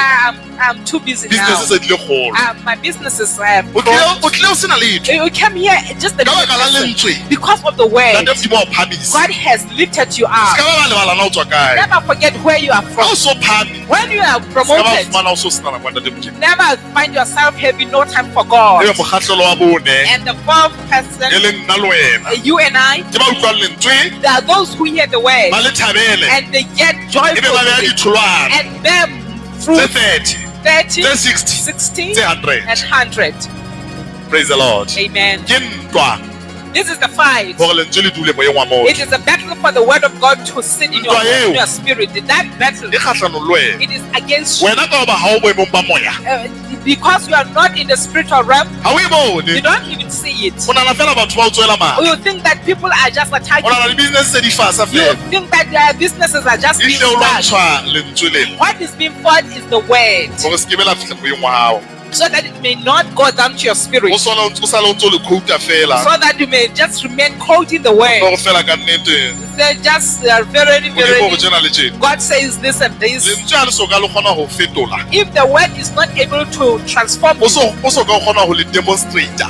[SPEAKER 3] I'm too busy now.
[SPEAKER 1] Business se di le kgolo.
[SPEAKER 3] My businesses
[SPEAKER 1] O tlile o sena letho.
[SPEAKER 3] You came here just a
[SPEAKER 1] Ka baka la
[SPEAKER 3] little person.
[SPEAKER 1] lentswe,
[SPEAKER 3] Because of the word.
[SPEAKER 1] ntate Modimo a o phamisa.
[SPEAKER 3] God has lifted you
[SPEAKER 1] Se
[SPEAKER 3] up.
[SPEAKER 1] ka ba lebala na o tswa kae.
[SPEAKER 3] Never forget where you are
[SPEAKER 1] Ha
[SPEAKER 3] from.
[SPEAKER 1] o so phame,
[SPEAKER 3] When you are
[SPEAKER 1] se ka ba
[SPEAKER 3] promoted,
[SPEAKER 1] fumana o so sena nako ya ntate Modimo.
[SPEAKER 3] never find yourself having no time for God.
[SPEAKER 1] Ebe mokgahlelo wa bone,
[SPEAKER 3] And the fourth
[SPEAKER 1] e
[SPEAKER 3] person,
[SPEAKER 1] leng nna le wena.
[SPEAKER 3] you and I,
[SPEAKER 1] Ke ba utlwang lentswe,
[SPEAKER 3] there are those who hear the word
[SPEAKER 1] ba le thabele,
[SPEAKER 3] and they get
[SPEAKER 1] ebe
[SPEAKER 3] joyful
[SPEAKER 1] ba beha
[SPEAKER 3] with it
[SPEAKER 1] ditholwana
[SPEAKER 3] and them
[SPEAKER 1] tse
[SPEAKER 3] fruit
[SPEAKER 1] 30,
[SPEAKER 3] 30,
[SPEAKER 1] tse 60,
[SPEAKER 3] 60,
[SPEAKER 1] tse 100.
[SPEAKER 3] and 100.
[SPEAKER 1] Praise the Lord.
[SPEAKER 3] Amen.
[SPEAKER 1] Ke ntwa
[SPEAKER 3] This is the fight.
[SPEAKER 1] hore lentswe le dule moyeng wa
[SPEAKER 3] It
[SPEAKER 1] motho.
[SPEAKER 3] is a battle for the word of God to sit in
[SPEAKER 1] Ntwa eo.
[SPEAKER 3] your spirit. That battle,
[SPEAKER 1] E kgahlanong le wena.
[SPEAKER 3] it is against you.
[SPEAKER 1] Wena ka hoba ha o boemong ba moya,
[SPEAKER 3] Because you are not in the spiritual realm,
[SPEAKER 1] ha o e
[SPEAKER 3] you
[SPEAKER 1] bone.
[SPEAKER 3] don't even see it.
[SPEAKER 1] O nahana fela batho ba o tswela matla.
[SPEAKER 3] You think that people are just
[SPEAKER 1] O
[SPEAKER 3] attacking
[SPEAKER 1] nahana
[SPEAKER 3] you.
[SPEAKER 1] di-business se di fasa
[SPEAKER 3] You
[SPEAKER 1] fela.
[SPEAKER 3] think that their businesses are just being
[SPEAKER 1] Ehlile o
[SPEAKER 3] started.
[SPEAKER 1] lwantshwa lentswe lena
[SPEAKER 3] What is being fought is the word,
[SPEAKER 1] hore se ke be la fihla moyeng wa hao.
[SPEAKER 3] so that it may not go down to your spirit,
[SPEAKER 1] O sale o ntse o le quota fela.
[SPEAKER 3] so that you may just remain quoting the
[SPEAKER 1] Hore
[SPEAKER 3] word.
[SPEAKER 1] fela ka nnete,
[SPEAKER 3] They just are very,
[SPEAKER 1] Modimo
[SPEAKER 3] very.
[SPEAKER 1] hore tjena le tjena.
[SPEAKER 3] God says this and this.
[SPEAKER 1] Lentswe ha le soka le kgona ho fetola.
[SPEAKER 3] If the word is not able to transform
[SPEAKER 1] O
[SPEAKER 3] you,
[SPEAKER 1] so ka o kgona ho le demonstrata.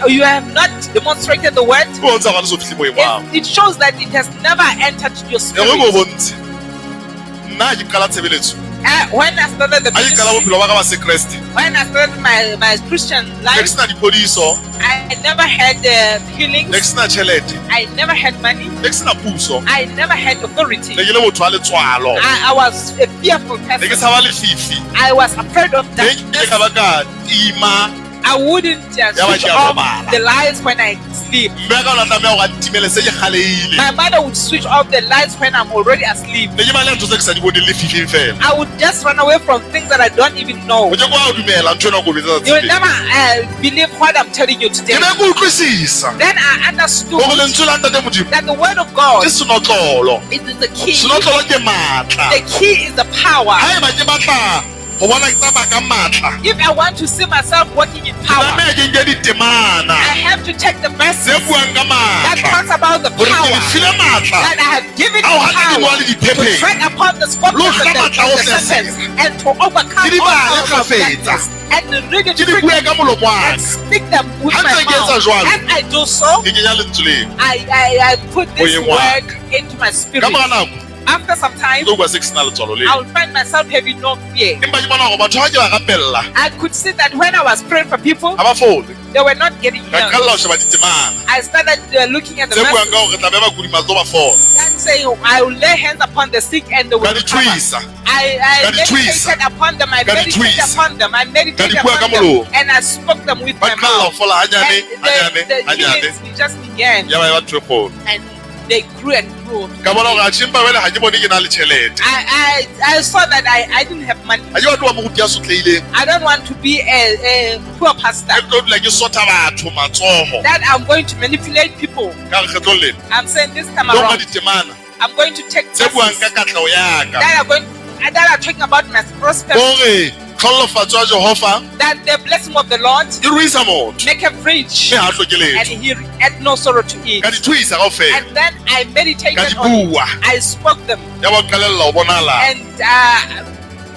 [SPEAKER 3] you have not demonstrated the word,
[SPEAKER 1] Ke ho ntse ga le so fihle moyeng wa hao.
[SPEAKER 3] it shows that it has never entered your
[SPEAKER 1] E re bo
[SPEAKER 3] spirit.
[SPEAKER 1] bontshe. Nna ha ke qala tshebeletso,
[SPEAKER 3] When I started the
[SPEAKER 1] ha ke qala
[SPEAKER 3] ministry,
[SPEAKER 1] bophelo ba ka ba sekreste,
[SPEAKER 3] when I started my Christian
[SPEAKER 1] ne ke
[SPEAKER 3] life,
[SPEAKER 1] sena diphodiso,
[SPEAKER 3] I never had
[SPEAKER 1] ne ke
[SPEAKER 3] healings.
[SPEAKER 1] sena tjhelete,
[SPEAKER 3] I never had money.
[SPEAKER 1] ne ke sena puso,
[SPEAKER 3] I never had authority.
[SPEAKER 1] ne ke le motho wa letswalo,
[SPEAKER 3] I was a fearful
[SPEAKER 1] ne ke
[SPEAKER 3] person.
[SPEAKER 1] tshaba lefifi,
[SPEAKER 3] I was afraid of
[SPEAKER 1] ne ke
[SPEAKER 3] darkness.
[SPEAKER 1] ka ba ka tima.
[SPEAKER 3] I wouldn't just
[SPEAKER 1] Ya ba
[SPEAKER 3] switch
[SPEAKER 1] ke a
[SPEAKER 3] off
[SPEAKER 1] robala.
[SPEAKER 3] the lights when I sleep.
[SPEAKER 1] Mme ka ona tlameha hore a ntimele se ke kgaleile.
[SPEAKER 3] My mother would switch off the lights when I'm already asleep.
[SPEAKER 1] Ne ke ba le ntho tse ke sa di boneng lefifing fela.
[SPEAKER 3] I would just run away from things that I don't even know.
[SPEAKER 1] O ke kwa o dumela ntho ena ko betsa
[SPEAKER 3] You will
[SPEAKER 1] tsebeng.
[SPEAKER 3] never believe what I'm telling you today.
[SPEAKER 1] Ke ne ke utlwisisa
[SPEAKER 3] Then I understood
[SPEAKER 1] hore lentswe la ntate Modimo
[SPEAKER 3] that the word of God
[SPEAKER 1] ke senotlolo.
[SPEAKER 3] is the key.
[SPEAKER 1] Senotlolo ke matla.
[SPEAKER 3] The key is the power.
[SPEAKER 1] Haeba ke batla ho bona ke tsamaya ka matla,
[SPEAKER 3] If I want to see myself working in
[SPEAKER 1] ke
[SPEAKER 3] power,
[SPEAKER 1] tlameha ke nke ditemana
[SPEAKER 3] I have to take the
[SPEAKER 1] tse
[SPEAKER 3] message
[SPEAKER 1] buang ka
[SPEAKER 3] that
[SPEAKER 1] matla.
[SPEAKER 3] talks about the
[SPEAKER 1] Hore ke
[SPEAKER 3] power
[SPEAKER 1] le file matla
[SPEAKER 3] that I have given
[SPEAKER 1] ao
[SPEAKER 3] you
[SPEAKER 1] ha ke
[SPEAKER 3] power
[SPEAKER 1] nwa le
[SPEAKER 3] to
[SPEAKER 1] diphepeng.
[SPEAKER 3] tread upon the scorpions
[SPEAKER 1] Lo
[SPEAKER 3] and
[SPEAKER 1] hla matla
[SPEAKER 3] the
[SPEAKER 1] ohle
[SPEAKER 3] serpents and to overcome
[SPEAKER 1] Ke di
[SPEAKER 3] all
[SPEAKER 1] bale
[SPEAKER 3] powers of
[SPEAKER 1] kgafetsa.
[SPEAKER 3] darkness and to read it
[SPEAKER 1] Ke di bue ka molomo wa
[SPEAKER 3] and
[SPEAKER 1] ka.
[SPEAKER 3] speak them with
[SPEAKER 1] Ha
[SPEAKER 3] my
[SPEAKER 1] ntse ke etsa
[SPEAKER 3] mouth.
[SPEAKER 1] jwalo,
[SPEAKER 3] As I do so,
[SPEAKER 1] ke kenya lentswe leo.
[SPEAKER 3] I put this
[SPEAKER 1] Moyeng wa
[SPEAKER 3] word into my spirit.
[SPEAKER 1] Ka mora nako,
[SPEAKER 3] After some time,
[SPEAKER 1] ke tlo bua se ke sena letswalo
[SPEAKER 3] I
[SPEAKER 1] leo.
[SPEAKER 3] will find myself having no fear.
[SPEAKER 1] Empa ke bona hore batho ha ke ba rapella,
[SPEAKER 3] I could see that when I was praying for people,
[SPEAKER 1] ha ba fole.
[SPEAKER 3] they were not getting
[SPEAKER 1] Ka qalla ho
[SPEAKER 3] healed.
[SPEAKER 1] sheba ditemana
[SPEAKER 3] I started looking at the
[SPEAKER 1] tse buang
[SPEAKER 3] message
[SPEAKER 1] ka hore tlabe bakudi ba tlo ba fola.
[SPEAKER 3] and saying, I will lay hands upon the sick and they will
[SPEAKER 1] Ka di
[SPEAKER 3] recover.
[SPEAKER 1] twisa.
[SPEAKER 3] I
[SPEAKER 1] Ka di twisa.
[SPEAKER 3] meditated upon them. I
[SPEAKER 1] Ka di
[SPEAKER 3] meditated
[SPEAKER 1] twisa.
[SPEAKER 3] upon them. I meditated
[SPEAKER 1] Ka di bua ka
[SPEAKER 3] upon them.
[SPEAKER 1] molomo.
[SPEAKER 3] And I spoke them with
[SPEAKER 1] Ba
[SPEAKER 3] my
[SPEAKER 1] qalla ho
[SPEAKER 3] mouth.
[SPEAKER 1] fola hanyane,
[SPEAKER 3] And the
[SPEAKER 1] hanyane, hanyane.
[SPEAKER 3] healings just began.
[SPEAKER 1] Ya ba e ba ntho e kgolo.
[SPEAKER 3] And
[SPEAKER 2] they grew and grew.
[SPEAKER 1] ka bona gore a chimpa wele ha ke bone ke na le tšhelete
[SPEAKER 2] I saw that I didn't have money.
[SPEAKER 1] a ke batho ba moruti a sotleileng
[SPEAKER 2] I don't want to be a poor pastor.
[SPEAKER 1] ke tlo dula ke sotha batho matsogo
[SPEAKER 2] That I'm going to manipulate people.
[SPEAKER 1] ka re kgetlo lena
[SPEAKER 2] I'm saying this time
[SPEAKER 1] lo ka
[SPEAKER 2] around,
[SPEAKER 1] ditemana
[SPEAKER 2] I'm going to take
[SPEAKER 1] tse buang
[SPEAKER 2] classes
[SPEAKER 1] ka katlego yaka
[SPEAKER 2] that are talking about my prosperity.
[SPEAKER 1] gore tlhollofatso ya Jehova
[SPEAKER 2] That the blessing of the Lord
[SPEAKER 1] e ruisa motho
[SPEAKER 2] make him rich,
[SPEAKER 1] mme ha a hloke
[SPEAKER 2] and
[SPEAKER 1] letho
[SPEAKER 2] he had no sorrow to eat.
[SPEAKER 1] ka di thuisa kaofela
[SPEAKER 2] And then I
[SPEAKER 1] ka
[SPEAKER 2] meditated
[SPEAKER 1] di
[SPEAKER 2] on it.
[SPEAKER 1] bua
[SPEAKER 2] I spoke them,
[SPEAKER 1] ya ba o qalella o bonahala
[SPEAKER 2] and
[SPEAKER 1] ha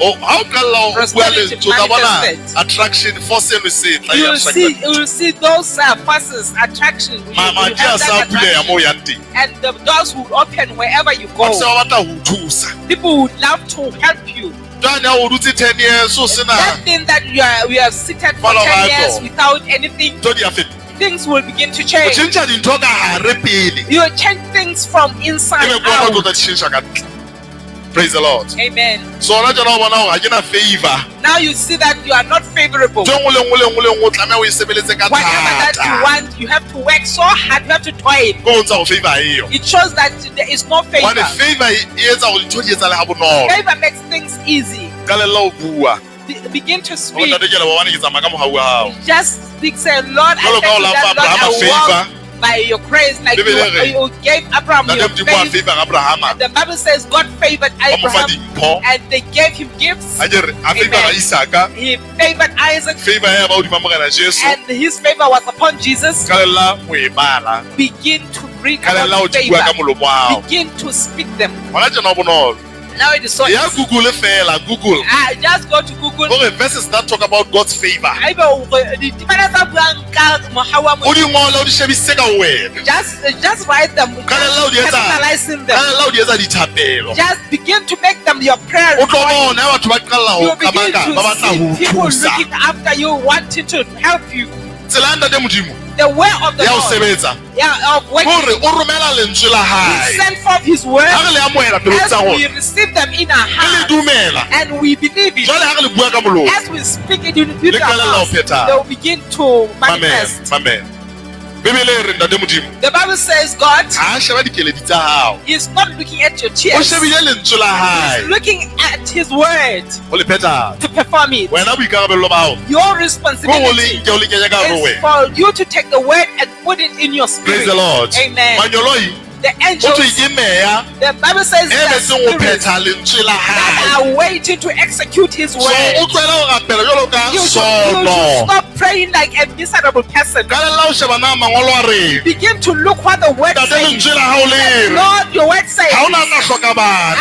[SPEAKER 1] o qalla o bua
[SPEAKER 2] Prosperity
[SPEAKER 1] lentswe ka bona
[SPEAKER 2] manifested.
[SPEAKER 1] attraction force eno se tla
[SPEAKER 2] you
[SPEAKER 1] ya
[SPEAKER 2] will see those forces, attraction. You will
[SPEAKER 1] madi
[SPEAKER 2] have
[SPEAKER 1] a sa
[SPEAKER 2] that
[SPEAKER 1] buleya
[SPEAKER 2] attraction.
[SPEAKER 1] mo o yang teng
[SPEAKER 2] And the doors will open wherever you
[SPEAKER 1] batho se
[SPEAKER 2] go.
[SPEAKER 1] ba batla ho thusa
[SPEAKER 2] People would love to help you.
[SPEAKER 1] jane ha o dutse 10 years o sena
[SPEAKER 2] That thing that we have seated for
[SPEAKER 1] Follow
[SPEAKER 2] 10
[SPEAKER 1] right
[SPEAKER 2] years
[SPEAKER 1] on.
[SPEAKER 2] without anything,
[SPEAKER 1] ntho di a feta
[SPEAKER 2] things will begin to
[SPEAKER 1] o
[SPEAKER 2] change.
[SPEAKER 1] tšhentšha dintho ka gare pele
[SPEAKER 2] You change things from inside
[SPEAKER 1] ebe kwa batlo
[SPEAKER 2] out.
[SPEAKER 1] tla di tšhentšha ka ntle praise the Lord
[SPEAKER 2] Amen.
[SPEAKER 1] sona jana o bona gore ga ke na favor
[SPEAKER 2] Now you see that you are not favorable.
[SPEAKER 1] ntho engwe le engwe le engwe le engwe o tlameya o e sebeletse ka
[SPEAKER 2] Whatever that you
[SPEAKER 1] thata
[SPEAKER 2] want, you have to work so hard, you have to toil.
[SPEAKER 1] ko o ntsa go favor eo
[SPEAKER 2] It shows that there is no
[SPEAKER 1] gobane
[SPEAKER 2] favor.
[SPEAKER 1] favor e etsa gore dintho di etsa le ga bonolo
[SPEAKER 2] Favor makes things easy.
[SPEAKER 1] ka lelela o bua
[SPEAKER 2] Begin to
[SPEAKER 1] o
[SPEAKER 2] speak.
[SPEAKER 1] tatekela bobane ke tsamaya ka mogau wa gago
[SPEAKER 2] Just speak, say, Lord, I
[SPEAKER 1] Jwalo ka o
[SPEAKER 2] thank you
[SPEAKER 1] lafa
[SPEAKER 2] that, Lord,
[SPEAKER 1] Abraham a
[SPEAKER 2] I
[SPEAKER 1] favor.
[SPEAKER 2] walk by your grace, like
[SPEAKER 1] Bebele re,
[SPEAKER 2] you gave Abraham
[SPEAKER 1] ntate
[SPEAKER 2] your
[SPEAKER 1] modimo a
[SPEAKER 2] faith.
[SPEAKER 1] favor abrahama
[SPEAKER 2] The Bible says God favored
[SPEAKER 1] a mo fa
[SPEAKER 2] Abraham,
[SPEAKER 1] dimpho
[SPEAKER 2] and they gave him gifts.
[SPEAKER 1] a kere a favora
[SPEAKER 2] Amen.
[SPEAKER 1] isaka
[SPEAKER 2] He favored Isaac,
[SPEAKER 1] favor ya ba odimo amogela jesu
[SPEAKER 2] and his favor was upon Jesus.
[SPEAKER 1] ka lelela mo e bala
[SPEAKER 2] Begin to read
[SPEAKER 1] ka lelela o
[SPEAKER 2] about
[SPEAKER 1] di bua ka
[SPEAKER 2] favor.
[SPEAKER 1] molomo wa gago
[SPEAKER 2] Begin to speak them.
[SPEAKER 1] gona jana o bonolo
[SPEAKER 2] Now it is so
[SPEAKER 1] ya
[SPEAKER 2] easy.
[SPEAKER 1] google fela google
[SPEAKER 2] Just go to Google.
[SPEAKER 1] gore verses that talk about God's favor
[SPEAKER 2] Haebe ditebana tsa buang ka moha wa
[SPEAKER 1] o
[SPEAKER 2] Modimo,
[SPEAKER 1] di ngole o di shebisitse ka wena
[SPEAKER 2] just write them,
[SPEAKER 1] ka lelela o di etsa
[SPEAKER 2] capitalizing
[SPEAKER 1] ka
[SPEAKER 2] them.
[SPEAKER 1] lelela o di etsa dithapelo
[SPEAKER 2] Just begin to make them your prayer.
[SPEAKER 1] o tlo bona ya batho ba qalla
[SPEAKER 2] You
[SPEAKER 1] go
[SPEAKER 2] begin
[SPEAKER 1] kamaka ba
[SPEAKER 2] to
[SPEAKER 1] batla
[SPEAKER 2] see
[SPEAKER 1] go
[SPEAKER 2] people
[SPEAKER 1] thusa
[SPEAKER 2] looking after you, wanting to help you.
[SPEAKER 1] tsela ya ntate modimo
[SPEAKER 2] The way of the
[SPEAKER 1] ya o
[SPEAKER 2] Lord,
[SPEAKER 1] sebetsa
[SPEAKER 2] of working.
[SPEAKER 1] gore o romela lentswe la
[SPEAKER 2] He
[SPEAKER 1] gae
[SPEAKER 2] sent forth His word
[SPEAKER 1] ga re le amoela pelo
[SPEAKER 2] as
[SPEAKER 1] tsa
[SPEAKER 2] we
[SPEAKER 1] gone
[SPEAKER 2] receive them in our
[SPEAKER 1] re le
[SPEAKER 2] hearts
[SPEAKER 1] dumela
[SPEAKER 2] and we believe it.
[SPEAKER 1] jwale ga re le bua ka molomo
[SPEAKER 2] As we speak it in the
[SPEAKER 1] Le qalelela ho phethahala.
[SPEAKER 2] they will begin to
[SPEAKER 1] amen
[SPEAKER 2] manifest.
[SPEAKER 1] amen bebele e re ntate modimo
[SPEAKER 2] The Bible says God
[SPEAKER 1] ga a sheba dikeledi tsa gago
[SPEAKER 2] is not looking at your
[SPEAKER 1] o
[SPEAKER 2] tears.
[SPEAKER 1] shebile lentswe la
[SPEAKER 2] He's
[SPEAKER 1] gae
[SPEAKER 2] looking at His word
[SPEAKER 1] o le phethaga
[SPEAKER 2] to perform it.
[SPEAKER 1] wena boikarabelelo ba gago
[SPEAKER 2] Your
[SPEAKER 1] ko go le
[SPEAKER 2] responsibility
[SPEAKER 1] nke o le kenya ka gare
[SPEAKER 2] is
[SPEAKER 1] wena
[SPEAKER 2] for you to take the word and put it in your
[SPEAKER 1] praise
[SPEAKER 2] spirit.
[SPEAKER 1] the Lord
[SPEAKER 2] Amen.
[SPEAKER 1] manyoloi
[SPEAKER 2] The
[SPEAKER 1] go
[SPEAKER 2] angels,
[SPEAKER 1] thwe ke meya
[SPEAKER 2] the Bible says
[SPEAKER 1] e
[SPEAKER 2] the
[SPEAKER 1] metseng go
[SPEAKER 2] spirits
[SPEAKER 1] phetha lentswe la
[SPEAKER 2] that
[SPEAKER 1] gae
[SPEAKER 2] are waiting to execute His
[SPEAKER 1] so
[SPEAKER 2] word.
[SPEAKER 1] o tloela go rapela jalo ka
[SPEAKER 2] You should
[SPEAKER 1] sono
[SPEAKER 2] stop praying like a miserable person.
[SPEAKER 1] ka lelela o sheba na mangolo a reng
[SPEAKER 2] Begin to look what the word
[SPEAKER 1] tate
[SPEAKER 2] says.
[SPEAKER 1] lentswe la gago le re
[SPEAKER 2] Lord, your word says,
[SPEAKER 1] ga o na nna tlhoka bana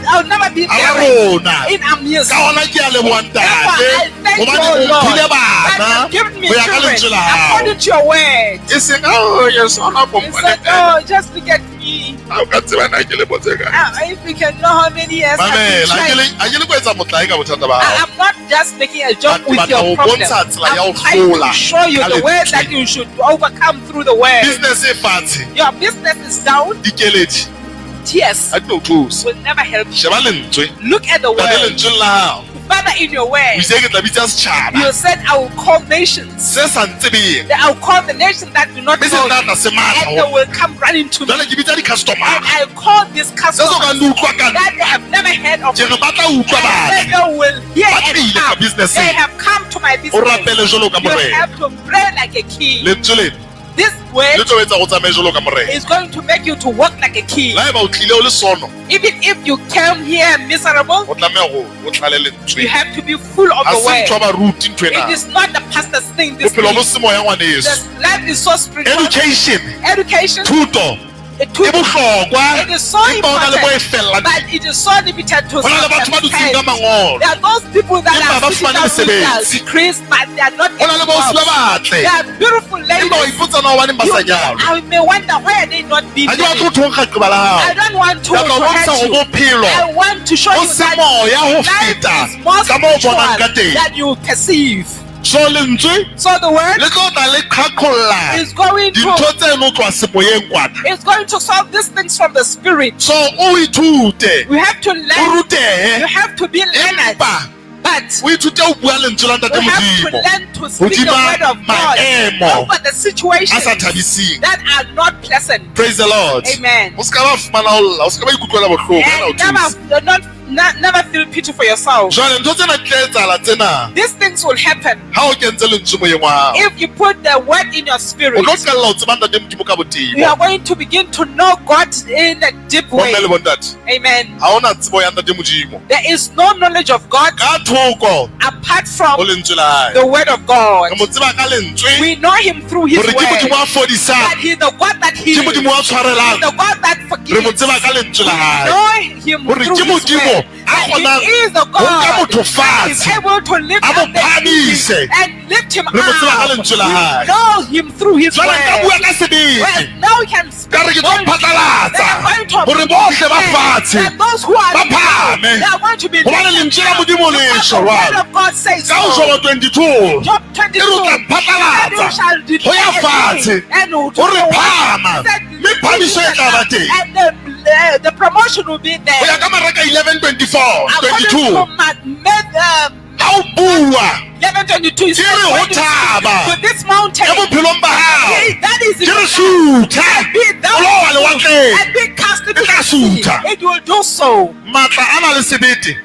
[SPEAKER 2] I'll never be
[SPEAKER 1] a ba
[SPEAKER 2] buried
[SPEAKER 1] rona
[SPEAKER 2] in amusement.
[SPEAKER 1] ka gona ke a leboang
[SPEAKER 2] Therefore,
[SPEAKER 1] tate
[SPEAKER 2] I thank you,
[SPEAKER 1] gobane o
[SPEAKER 2] Lord,
[SPEAKER 1] mphile
[SPEAKER 2] that
[SPEAKER 1] bana
[SPEAKER 2] you've given me
[SPEAKER 1] go ya ka lentswe
[SPEAKER 2] children
[SPEAKER 1] la gago
[SPEAKER 2] according to your word.
[SPEAKER 1] e seng ke sona
[SPEAKER 2] He said, oh, just look at me.
[SPEAKER 1] o ka tseba na ke lebotse ka
[SPEAKER 2] If you can know how many years I've been
[SPEAKER 1] mamela
[SPEAKER 2] trying.
[SPEAKER 1] a ke le ko etsa motlae ka bothata ba gago
[SPEAKER 2] I'm not just making a joke
[SPEAKER 1] But-
[SPEAKER 2] with
[SPEAKER 1] but
[SPEAKER 2] your
[SPEAKER 1] I will
[SPEAKER 2] problem.
[SPEAKER 1] bontsha tsela ya ho
[SPEAKER 2] I'm trying
[SPEAKER 1] hlola
[SPEAKER 2] to show you
[SPEAKER 1] ka
[SPEAKER 2] the way
[SPEAKER 1] lentswe.
[SPEAKER 2] that you should overcome through the word.
[SPEAKER 1] business e fatshe
[SPEAKER 2] Your business is down.
[SPEAKER 1] dikeledi
[SPEAKER 2] Tears
[SPEAKER 1] a di no thusa
[SPEAKER 2] will never help you.
[SPEAKER 1] sheba lentswe
[SPEAKER 2] Look at the
[SPEAKER 1] tate
[SPEAKER 2] word.
[SPEAKER 1] lentsweng la gago
[SPEAKER 2] Father, in your
[SPEAKER 1] o
[SPEAKER 2] word,
[SPEAKER 1] itse ke tla bitsa setšhaba
[SPEAKER 2] you said, I will call nations.
[SPEAKER 1] se sa ntsebeng
[SPEAKER 2] That I will call the nations that do not
[SPEAKER 1] mme se
[SPEAKER 2] know
[SPEAKER 1] tla
[SPEAKER 2] you.
[SPEAKER 1] tla se
[SPEAKER 2] And they
[SPEAKER 1] matla
[SPEAKER 2] will come running to me.
[SPEAKER 1] jale ke bitsa
[SPEAKER 2] And
[SPEAKER 1] di-customer
[SPEAKER 2] I call these
[SPEAKER 1] se so ka
[SPEAKER 2] customers
[SPEAKER 1] ne utlwa ka
[SPEAKER 2] that they have never heard of
[SPEAKER 1] ke
[SPEAKER 2] me.
[SPEAKER 1] re ba tla utlwa
[SPEAKER 2] And
[SPEAKER 1] batho
[SPEAKER 2] they will hear
[SPEAKER 1] Ba
[SPEAKER 2] and
[SPEAKER 1] tlile ka
[SPEAKER 2] come.
[SPEAKER 1] business-eng.
[SPEAKER 2] They have come to my
[SPEAKER 1] o
[SPEAKER 2] business.
[SPEAKER 1] rapele jalo ka
[SPEAKER 2] You
[SPEAKER 1] morena
[SPEAKER 2] have to pray like a king.
[SPEAKER 1] lentswe lena
[SPEAKER 2] This
[SPEAKER 1] le
[SPEAKER 2] word
[SPEAKER 1] tlo etsa go tsamaye jalo ka morena
[SPEAKER 2] is going to make you to walk like a king.
[SPEAKER 1] la eba o tlile o le sono
[SPEAKER 2] Even if you came here miserable,
[SPEAKER 1] o tlameya go o tlale lentswe
[SPEAKER 2] you have to be full of
[SPEAKER 1] a
[SPEAKER 2] the
[SPEAKER 1] se ntho
[SPEAKER 2] word.
[SPEAKER 1] ba ruti ntho
[SPEAKER 2] It
[SPEAKER 1] ena
[SPEAKER 2] is not the pastor's thing. This
[SPEAKER 1] bophelo bo
[SPEAKER 2] thing.
[SPEAKER 1] se moya ngwane yeso
[SPEAKER 2] This life is so spiritual.
[SPEAKER 1] education
[SPEAKER 2] Education,
[SPEAKER 1] thuto
[SPEAKER 2] it
[SPEAKER 1] e
[SPEAKER 2] took-
[SPEAKER 1] bohlokwa
[SPEAKER 2] it is so
[SPEAKER 1] empa o na le mo e
[SPEAKER 2] important,
[SPEAKER 1] fellang
[SPEAKER 2] but it is so limited to
[SPEAKER 1] go na le batho ba dutseng ka
[SPEAKER 2] some extent.
[SPEAKER 1] mangolo
[SPEAKER 2] There are those people that
[SPEAKER 1] Empa ba
[SPEAKER 2] are sitting
[SPEAKER 1] fumane
[SPEAKER 2] down with their
[SPEAKER 1] mesebetsi.
[SPEAKER 2] degrees, but they are not
[SPEAKER 1] go na le
[SPEAKER 2] getting
[SPEAKER 1] bausi ba
[SPEAKER 2] jobs.
[SPEAKER 1] batle
[SPEAKER 2] They are beautiful
[SPEAKER 1] empa o
[SPEAKER 2] ladies.
[SPEAKER 1] ipotsa na obaneng ba sa nyalwa
[SPEAKER 2] I may wonder why are they not being
[SPEAKER 1] ga ke batho
[SPEAKER 2] married.
[SPEAKER 1] go thong kgaqeba la
[SPEAKER 2] I
[SPEAKER 1] gago
[SPEAKER 2] don't want to
[SPEAKER 1] ke tla o bontsha
[SPEAKER 2] hurt
[SPEAKER 1] go
[SPEAKER 2] you.
[SPEAKER 1] bophelo
[SPEAKER 2] I want to show
[SPEAKER 1] o
[SPEAKER 2] you
[SPEAKER 1] se
[SPEAKER 2] that
[SPEAKER 1] moya go
[SPEAKER 2] life
[SPEAKER 1] feta
[SPEAKER 2] is more
[SPEAKER 1] ka mo o
[SPEAKER 2] spiritual
[SPEAKER 1] bonang ka teng
[SPEAKER 2] that you perceive.
[SPEAKER 1] so lentswe
[SPEAKER 2] So the word
[SPEAKER 1] le tlo tla le qhaqholla
[SPEAKER 2] is going
[SPEAKER 1] dintho
[SPEAKER 2] to
[SPEAKER 1] tseno tloa semoyeng kwana
[SPEAKER 2] is going to solve these things from the spirit.
[SPEAKER 1] so o ithute
[SPEAKER 2] We have to
[SPEAKER 1] o
[SPEAKER 2] learn.
[SPEAKER 1] rutege
[SPEAKER 2] You have to be learned.
[SPEAKER 1] empa
[SPEAKER 2] But
[SPEAKER 3] that
[SPEAKER 1] o ithute o bua lentswe la ntate
[SPEAKER 3] we have to
[SPEAKER 1] modimo
[SPEAKER 3] learn to speak the
[SPEAKER 1] hodima
[SPEAKER 3] word of God
[SPEAKER 1] maemo
[SPEAKER 3] over the
[SPEAKER 1] a
[SPEAKER 3] situations
[SPEAKER 1] sa thabising.
[SPEAKER 3] that are not pleasant.
[SPEAKER 1] Praise the Lord.
[SPEAKER 3] Amen.
[SPEAKER 1] O ska ba fumana o lla, o ska ba ikutlwela bohloko, ena o thusa.
[SPEAKER 3] Never feel pity for yourself.
[SPEAKER 1] Jwale ntho tsena di tla etsahala tsena
[SPEAKER 3] These things will happen
[SPEAKER 1] ha o kentse lentswe moyeng wa hao.
[SPEAKER 3] if you put the word in your
[SPEAKER 1] O
[SPEAKER 3] spirit.
[SPEAKER 1] tlo qalla ho tseba ntate modimo ka
[SPEAKER 3] You
[SPEAKER 1] botebo.
[SPEAKER 3] are going to begin to know God in a deep way.
[SPEAKER 1] Bomme le bontate,
[SPEAKER 3] Amen.
[SPEAKER 1] ha ona tsebo ya ntate modimo
[SPEAKER 3] There is no knowledge of God
[SPEAKER 1] ka thoko
[SPEAKER 3] apart
[SPEAKER 1] ho
[SPEAKER 3] from
[SPEAKER 1] lentswe la hae.
[SPEAKER 3] the word of God.
[SPEAKER 1] Re mo tseba ka lentswe
[SPEAKER 3] We know Him through His
[SPEAKER 1] hore ke modimo
[SPEAKER 3] word.
[SPEAKER 1] a fodisang,
[SPEAKER 3] That He is the God that
[SPEAKER 1] ke
[SPEAKER 3] heals,
[SPEAKER 1] modimo a tshwarelang.
[SPEAKER 3] the God that
[SPEAKER 1] Re mo
[SPEAKER 3] forgives.
[SPEAKER 1] tseba ka lentswe la hae
[SPEAKER 3] Know Him
[SPEAKER 1] hore
[SPEAKER 3] through
[SPEAKER 1] ke
[SPEAKER 3] His
[SPEAKER 1] modimo
[SPEAKER 3] word.
[SPEAKER 1] a
[SPEAKER 3] That
[SPEAKER 1] kgonang
[SPEAKER 3] He is the
[SPEAKER 1] ho nka
[SPEAKER 3] God
[SPEAKER 1] motho
[SPEAKER 3] that is
[SPEAKER 1] fatshe
[SPEAKER 3] able to lift
[SPEAKER 1] a mo
[SPEAKER 3] up the
[SPEAKER 1] phamise.
[SPEAKER 3] needy and lift him
[SPEAKER 1] Re mo tseba ka
[SPEAKER 3] up.
[SPEAKER 1] lentswe la hae.
[SPEAKER 3] We know Him through His
[SPEAKER 1] Jwale nka bua
[SPEAKER 3] word.
[SPEAKER 1] ka sebete
[SPEAKER 3] Well, now we can speak.
[SPEAKER 1] ka re ke tlo
[SPEAKER 3] They
[SPEAKER 1] phatlalatsa
[SPEAKER 3] are going to
[SPEAKER 1] hore bohle ba fatshe
[SPEAKER 3] and those who are
[SPEAKER 1] ba
[SPEAKER 3] in the
[SPEAKER 1] phahame.
[SPEAKER 3] they are going to be
[SPEAKER 1] Hobane lentswe la modimo le
[SPEAKER 3] because
[SPEAKER 1] tjho
[SPEAKER 3] the word
[SPEAKER 1] jwalo.
[SPEAKER 3] of God says
[SPEAKER 1] Ka ho
[SPEAKER 3] so.
[SPEAKER 1] Job 22
[SPEAKER 3] Job
[SPEAKER 1] e
[SPEAKER 3] 22.
[SPEAKER 1] re o tla
[SPEAKER 3] And you
[SPEAKER 1] phatlalatsa
[SPEAKER 3] shall
[SPEAKER 1] ho ya
[SPEAKER 3] declare
[SPEAKER 1] fatshe
[SPEAKER 3] a thing, and will do
[SPEAKER 1] hore
[SPEAKER 3] the work.
[SPEAKER 1] phahama,
[SPEAKER 3] Said,
[SPEAKER 1] mme phahamiso e tla ba teng.
[SPEAKER 3] and the promotion will be there.
[SPEAKER 1] Ho ya ka Maraka 11:24,
[SPEAKER 3] According
[SPEAKER 1] 22
[SPEAKER 3] to
[SPEAKER 1] ha o bua
[SPEAKER 3] 11:22 is
[SPEAKER 1] Ke re ho
[SPEAKER 3] going to
[SPEAKER 1] thaba.
[SPEAKER 3] speak to this mountain.
[SPEAKER 1] ya bophelong ba hao
[SPEAKER 3] That is
[SPEAKER 1] ke re
[SPEAKER 3] it.
[SPEAKER 1] sutha
[SPEAKER 3] Be thou
[SPEAKER 1] o lo wa lewatleng.
[SPEAKER 3] and be cast into
[SPEAKER 1] E tla
[SPEAKER 3] the sea.
[SPEAKER 1] sutha.
[SPEAKER 3] It will do so.
[SPEAKER 1] matla a na le sebete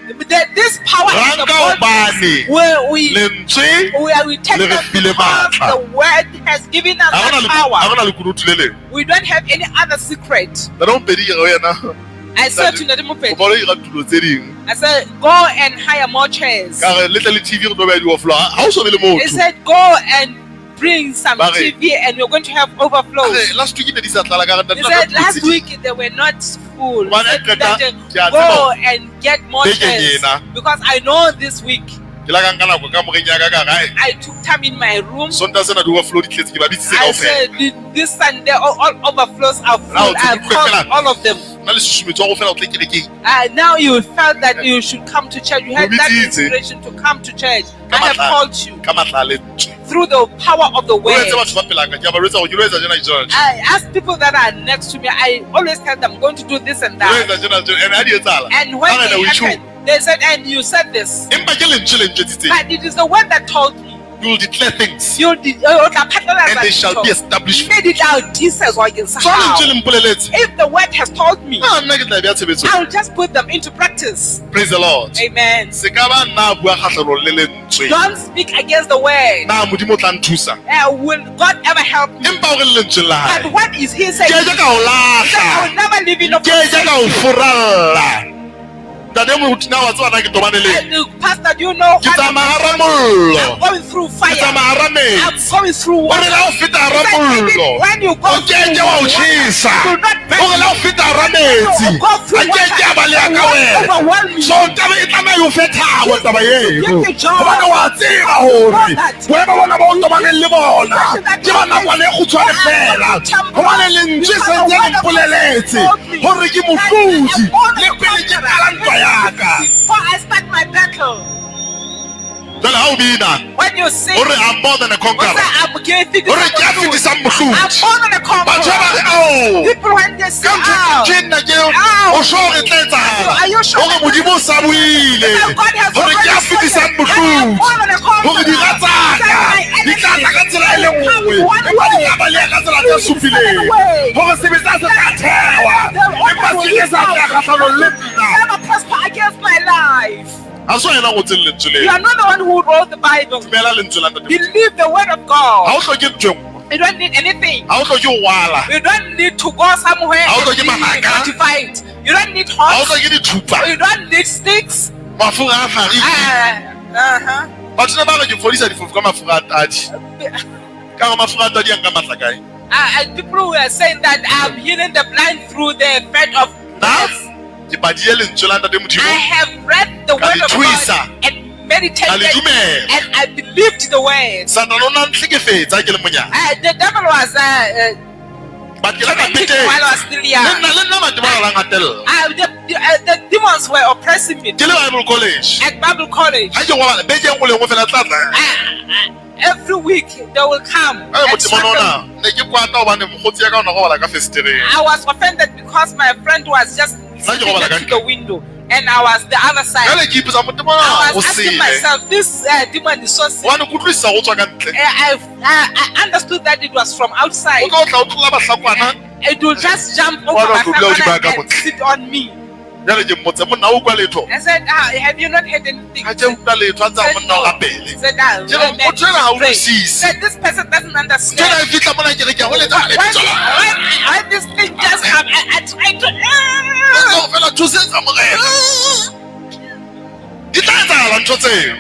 [SPEAKER 3] This power is the
[SPEAKER 1] Ranka hobane
[SPEAKER 3] where we
[SPEAKER 1] lentswe
[SPEAKER 3] we take
[SPEAKER 1] le re
[SPEAKER 3] them
[SPEAKER 1] file
[SPEAKER 3] because
[SPEAKER 1] matla.
[SPEAKER 3] the word has given us
[SPEAKER 1] ha
[SPEAKER 3] that
[SPEAKER 1] gona
[SPEAKER 3] power.
[SPEAKER 1] le kurutu le leng
[SPEAKER 3] We don't have any other secret.
[SPEAKER 1] ba re mpedi ke go yena
[SPEAKER 3] I said to
[SPEAKER 1] o
[SPEAKER 3] Nadimopet,
[SPEAKER 1] ba re ira tulo tse ding
[SPEAKER 3] I said, go and hire more chairs.
[SPEAKER 1] ka re le tle le TV re tlo ba di oflo ha o so be le
[SPEAKER 3] He
[SPEAKER 1] motho
[SPEAKER 3] said, go and bring some
[SPEAKER 1] Bare.
[SPEAKER 3] TV and we're going to have overflows.
[SPEAKER 1] Are, last week ne di sa tlala ka re
[SPEAKER 3] He said, last week they were not full. He
[SPEAKER 1] Hobane
[SPEAKER 3] said
[SPEAKER 1] qeta,
[SPEAKER 3] that,
[SPEAKER 1] ke a
[SPEAKER 3] go
[SPEAKER 1] tseba
[SPEAKER 3] and get more
[SPEAKER 1] beke
[SPEAKER 3] chairs.
[SPEAKER 1] ena.
[SPEAKER 3] Because I know this week
[SPEAKER 1] ke la ka nka nako ka moreng ya ka ka gae
[SPEAKER 3] I took time in my room.
[SPEAKER 1] sonta sena di overflow di tletse ke ba bitsitse
[SPEAKER 3] I
[SPEAKER 1] kaofela
[SPEAKER 3] said, this Sunday all overflows are full.
[SPEAKER 1] Now,
[SPEAKER 3] I've
[SPEAKER 1] to be
[SPEAKER 3] called
[SPEAKER 1] quick,
[SPEAKER 3] all of them.
[SPEAKER 1] na le susumetso wa go fela o tle kerekeng
[SPEAKER 3] Now you felt that you should come to church. You had that
[SPEAKER 1] Ubitsitse.
[SPEAKER 3] inspiration to come to church. I
[SPEAKER 1] Ka
[SPEAKER 3] have
[SPEAKER 1] matla-
[SPEAKER 3] called you
[SPEAKER 1] ka matla a lentswe
[SPEAKER 3] through the power of the
[SPEAKER 1] o
[SPEAKER 3] word.
[SPEAKER 1] etse batho ba pelaka ke a ba rwetsa go ke lo etsa jena church
[SPEAKER 3] I ask people that are next to me, I always tell them I'm going to do this and
[SPEAKER 1] ke lo
[SPEAKER 3] that.
[SPEAKER 1] etsa jena church and ha di etsala
[SPEAKER 3] And when
[SPEAKER 1] Ha
[SPEAKER 3] they
[SPEAKER 1] ngata o itjho.
[SPEAKER 3] happen, they said, and you said this.
[SPEAKER 1] empa ke lentswe le ntjwetsitseng
[SPEAKER 3] But it is the word that told me.
[SPEAKER 1] you will declare things
[SPEAKER 3] You
[SPEAKER 1] and they shall be established
[SPEAKER 3] made it out Jesus or against
[SPEAKER 1] so lentswe le
[SPEAKER 3] how.
[SPEAKER 1] mpoleletse
[SPEAKER 3] If the word has told me,
[SPEAKER 1] nna ke tla beya tshebetso
[SPEAKER 3] I'll just put them into practice.
[SPEAKER 1] praise the Lord
[SPEAKER 3] Amen.
[SPEAKER 1] se ka ba nna a bua kgatlhanong le lentswe
[SPEAKER 3] Don't speak against the word.
[SPEAKER 1] na modimo o tla nthusa
[SPEAKER 3] Will God ever help me?
[SPEAKER 1] empa o re le lentsweng la hae
[SPEAKER 3] But what is He saying?
[SPEAKER 1] ke
[SPEAKER 3] He
[SPEAKER 1] je ka o
[SPEAKER 3] said, I
[SPEAKER 1] lahla
[SPEAKER 3] will never leave you nor
[SPEAKER 1] ke je ka o
[SPEAKER 3] forsake you.
[SPEAKER 1] foralla ntate morutina wa tseba na ke tobane le
[SPEAKER 3] And Pastor, do you know
[SPEAKER 1] ke
[SPEAKER 3] what
[SPEAKER 1] tsamaya hara
[SPEAKER 3] I'm
[SPEAKER 1] mollo
[SPEAKER 3] going through
[SPEAKER 1] ke
[SPEAKER 3] fire?
[SPEAKER 1] tsamaya hara
[SPEAKER 3] I'm
[SPEAKER 1] metsi
[SPEAKER 3] going through
[SPEAKER 1] o
[SPEAKER 3] water.
[SPEAKER 1] re la o feta
[SPEAKER 3] He
[SPEAKER 1] hara
[SPEAKER 3] said,
[SPEAKER 1] mollo
[SPEAKER 3] even when you go
[SPEAKER 1] o ke
[SPEAKER 3] through
[SPEAKER 1] ke wa o
[SPEAKER 3] water,
[SPEAKER 1] tjhesa
[SPEAKER 3] do not
[SPEAKER 1] o re la o feta hara metsi
[SPEAKER 3] You go through
[SPEAKER 1] a ke ke a baleya ka
[SPEAKER 3] water,
[SPEAKER 1] wena
[SPEAKER 3] overwhelm you.
[SPEAKER 1] so taba e tsamaya o fethabo taba eo
[SPEAKER 3] Give me joy.
[SPEAKER 1] gobane wa tseba gore boemo bona ba o tobaneng le bona ke ba nakwane e kgutshwane fela gobane lentswe sentse le mpoleletse gore ke motlodi le pele ke qala ntwa yaka
[SPEAKER 3] Before I start my battle,
[SPEAKER 1] jale ha o bina
[SPEAKER 3] when you sing,
[SPEAKER 1] o re I'm more than a conqueror
[SPEAKER 3] I'm giving
[SPEAKER 1] o re ke a fetisang mohlodi
[SPEAKER 3] I'm more than a
[SPEAKER 1] batho ba
[SPEAKER 3] conqueror.
[SPEAKER 1] re ao
[SPEAKER 3] People when they say,
[SPEAKER 1] ka ntho
[SPEAKER 3] "Ow,
[SPEAKER 1] ke nna ke
[SPEAKER 3] Ow.
[SPEAKER 1] o sho re tla etsahala
[SPEAKER 3] Are you sure?
[SPEAKER 1] gore modimo o sa buile
[SPEAKER 3] God has
[SPEAKER 1] gore ke a
[SPEAKER 3] already
[SPEAKER 1] fetisang
[SPEAKER 3] spoken. I am
[SPEAKER 1] mohlodi
[SPEAKER 3] more than a conqueror."
[SPEAKER 1] gore dira tsaka di tla tla ka tsela e le nngwe empa di tla baleya ka tsela tse supileng gore sebetsa se tla thewa empa se ke sa tla kgatlhanong le nna
[SPEAKER 3] Never prosper against my life.
[SPEAKER 1] ga se wena go tseng lentswe
[SPEAKER 3] You
[SPEAKER 1] leo
[SPEAKER 3] are not the one who wrote the Bible.
[SPEAKER 1] dumela lentswe la ntate
[SPEAKER 3] Believe the word of
[SPEAKER 1] ga
[SPEAKER 3] God.
[SPEAKER 1] o tlhoke ntho e nngwe
[SPEAKER 3] You don't need anything.
[SPEAKER 1] ga o tlhoke go wala
[SPEAKER 3] You don't need to go somewhere
[SPEAKER 1] How do
[SPEAKER 3] and
[SPEAKER 1] you
[SPEAKER 3] be
[SPEAKER 1] make a-
[SPEAKER 3] fortified. You don't need
[SPEAKER 1] ga o
[SPEAKER 3] horse.
[SPEAKER 1] tlhoke dithupa
[SPEAKER 3] You don't need sticks.
[SPEAKER 1] mafura a gari
[SPEAKER 3] Uh-huh.
[SPEAKER 1] batho ne ba re ke fodisa difofu ka mafura a tadi ka gore mafura a tadi yang ka matla kae
[SPEAKER 3] And people were saying that I'm healing the blind through the fed of
[SPEAKER 1] na
[SPEAKER 3] grace.
[SPEAKER 1] ke badile lentswe la ntate
[SPEAKER 3] I
[SPEAKER 1] modimo
[SPEAKER 3] have read the
[SPEAKER 1] Ka
[SPEAKER 3] word of
[SPEAKER 1] le
[SPEAKER 3] God and
[SPEAKER 1] ka
[SPEAKER 3] meditated
[SPEAKER 1] le dumela
[SPEAKER 3] and I believed the word.
[SPEAKER 1] satana o na ntlhekefetsa ha ke le monyana
[SPEAKER 3] The devil was
[SPEAKER 1] but ke la ka
[SPEAKER 3] tormenting me while I was
[SPEAKER 1] peteng
[SPEAKER 3] still
[SPEAKER 1] le
[SPEAKER 3] young.
[SPEAKER 1] nna matemo a la ngatella
[SPEAKER 3] The demons were oppressing me
[SPEAKER 1] ke le bible college
[SPEAKER 3] at Bible college.
[SPEAKER 1] ha ke ngwala beke e nngwe le nngwe fela tla tla
[SPEAKER 3] Every week they will come.
[SPEAKER 1] a
[SPEAKER 3] and
[SPEAKER 1] motho
[SPEAKER 3] struggle.
[SPEAKER 1] ona ne ke kwata hobane mogotsi ya ka ona go bala ka fesetereng
[SPEAKER 3] I was offended because my friend was just
[SPEAKER 1] Nna ke robala
[SPEAKER 3] sitting
[SPEAKER 1] ka
[SPEAKER 3] to the window and I was the other side.
[SPEAKER 1] Jwale ke ipotsa motho
[SPEAKER 3] I
[SPEAKER 1] mona o
[SPEAKER 3] was asking
[SPEAKER 1] sele.
[SPEAKER 3] myself, this demon is so sick.
[SPEAKER 1] Hobane ke utlwisisa go tswa ka ntle.
[SPEAKER 3] I understood that it was from outside.
[SPEAKER 1] O tlo tla o tlola bahlakwana.
[SPEAKER 3] It will just jump over
[SPEAKER 1] Why
[SPEAKER 3] my
[SPEAKER 1] not you blow the bag
[SPEAKER 3] and
[SPEAKER 1] up?
[SPEAKER 3] sit on me.
[SPEAKER 1] Jwale ke mmotse monna o kwa letho.
[SPEAKER 3] I said, have you not heard anything?
[SPEAKER 1] Ha ke utlwa letho a tsa monna o rapele.
[SPEAKER 3] He said,
[SPEAKER 1] Ke re motho ena ha o
[SPEAKER 3] pray.
[SPEAKER 1] utlwisise.
[SPEAKER 3] Said this person doesn't understand.
[SPEAKER 1] Jwale e fihla mona ke re ke a go letsa le bitso la.
[SPEAKER 3] When this thing just come, I try to.
[SPEAKER 1] O fela thusetsa morena. Di tla etsahala ntho tseo.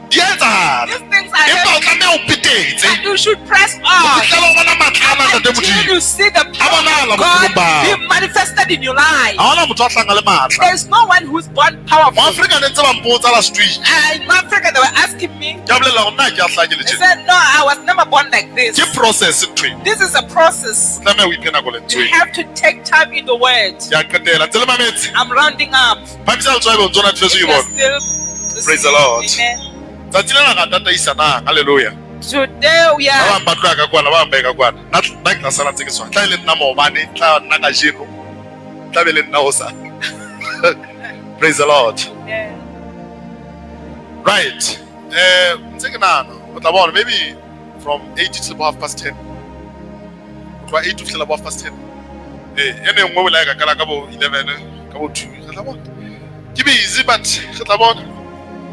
[SPEAKER 1] Di etsahala.
[SPEAKER 3] These things are
[SPEAKER 1] Empa o
[SPEAKER 3] heavy,
[SPEAKER 1] tlameha o petetse.
[SPEAKER 3] and you should press
[SPEAKER 1] O
[SPEAKER 3] on
[SPEAKER 1] fihlela o bona matlana ntate
[SPEAKER 3] until
[SPEAKER 1] Modimo.
[SPEAKER 3] you see the power
[SPEAKER 1] bonahala
[SPEAKER 3] of
[SPEAKER 1] bophelong
[SPEAKER 3] God
[SPEAKER 1] bao.
[SPEAKER 3] being manifested in your life.
[SPEAKER 1] Ha hona motho a hlanga le matla.
[SPEAKER 3] There is no one who's born powerful.
[SPEAKER 1] Mo-Afrika ne ntse ba mpotsa last week.
[SPEAKER 3] In Africa, they were asking me.
[SPEAKER 1] Ke a bolela gore nna ke a hlake le
[SPEAKER 3] They
[SPEAKER 1] tjena.
[SPEAKER 3] said, no, I was never born like this.
[SPEAKER 1] Ke process ntwe.
[SPEAKER 3] This is a process.
[SPEAKER 1] O tlameha o iphe nako
[SPEAKER 3] You
[SPEAKER 1] lentsweng.
[SPEAKER 3] have to take time in the word.
[SPEAKER 1] Ke a qetela. Ntse le mametse.
[SPEAKER 3] I'm rounding up.
[SPEAKER 1] Phamisa letswai bo ntsona tfetso
[SPEAKER 3] If
[SPEAKER 1] ke
[SPEAKER 3] you're
[SPEAKER 1] bona.
[SPEAKER 3] still
[SPEAKER 1] Praise the Lord.
[SPEAKER 3] Amen.
[SPEAKER 1] Tsatsi lena ra tataisanang. Hallelujah.
[SPEAKER 3] Today we
[SPEAKER 1] Ba
[SPEAKER 3] are
[SPEAKER 1] bang ba tloya ka kwana, ba bang ba ye ka kwana. Nna ke tla sala ntse ke tshwana. Tla e le nna maobane, tla nna kajeno. Tla be le nna hosane. Praise the Lord.
[SPEAKER 3] Yeah.
[SPEAKER 1] Right. Ntse ke nahana, o tla bona maybe from 8 to about 10. From 8 to about 10. Ene nngwe o la ka kala ka bo 11, ka bo 2. Ke tla bona. Ke busy but ke tla bona. Ke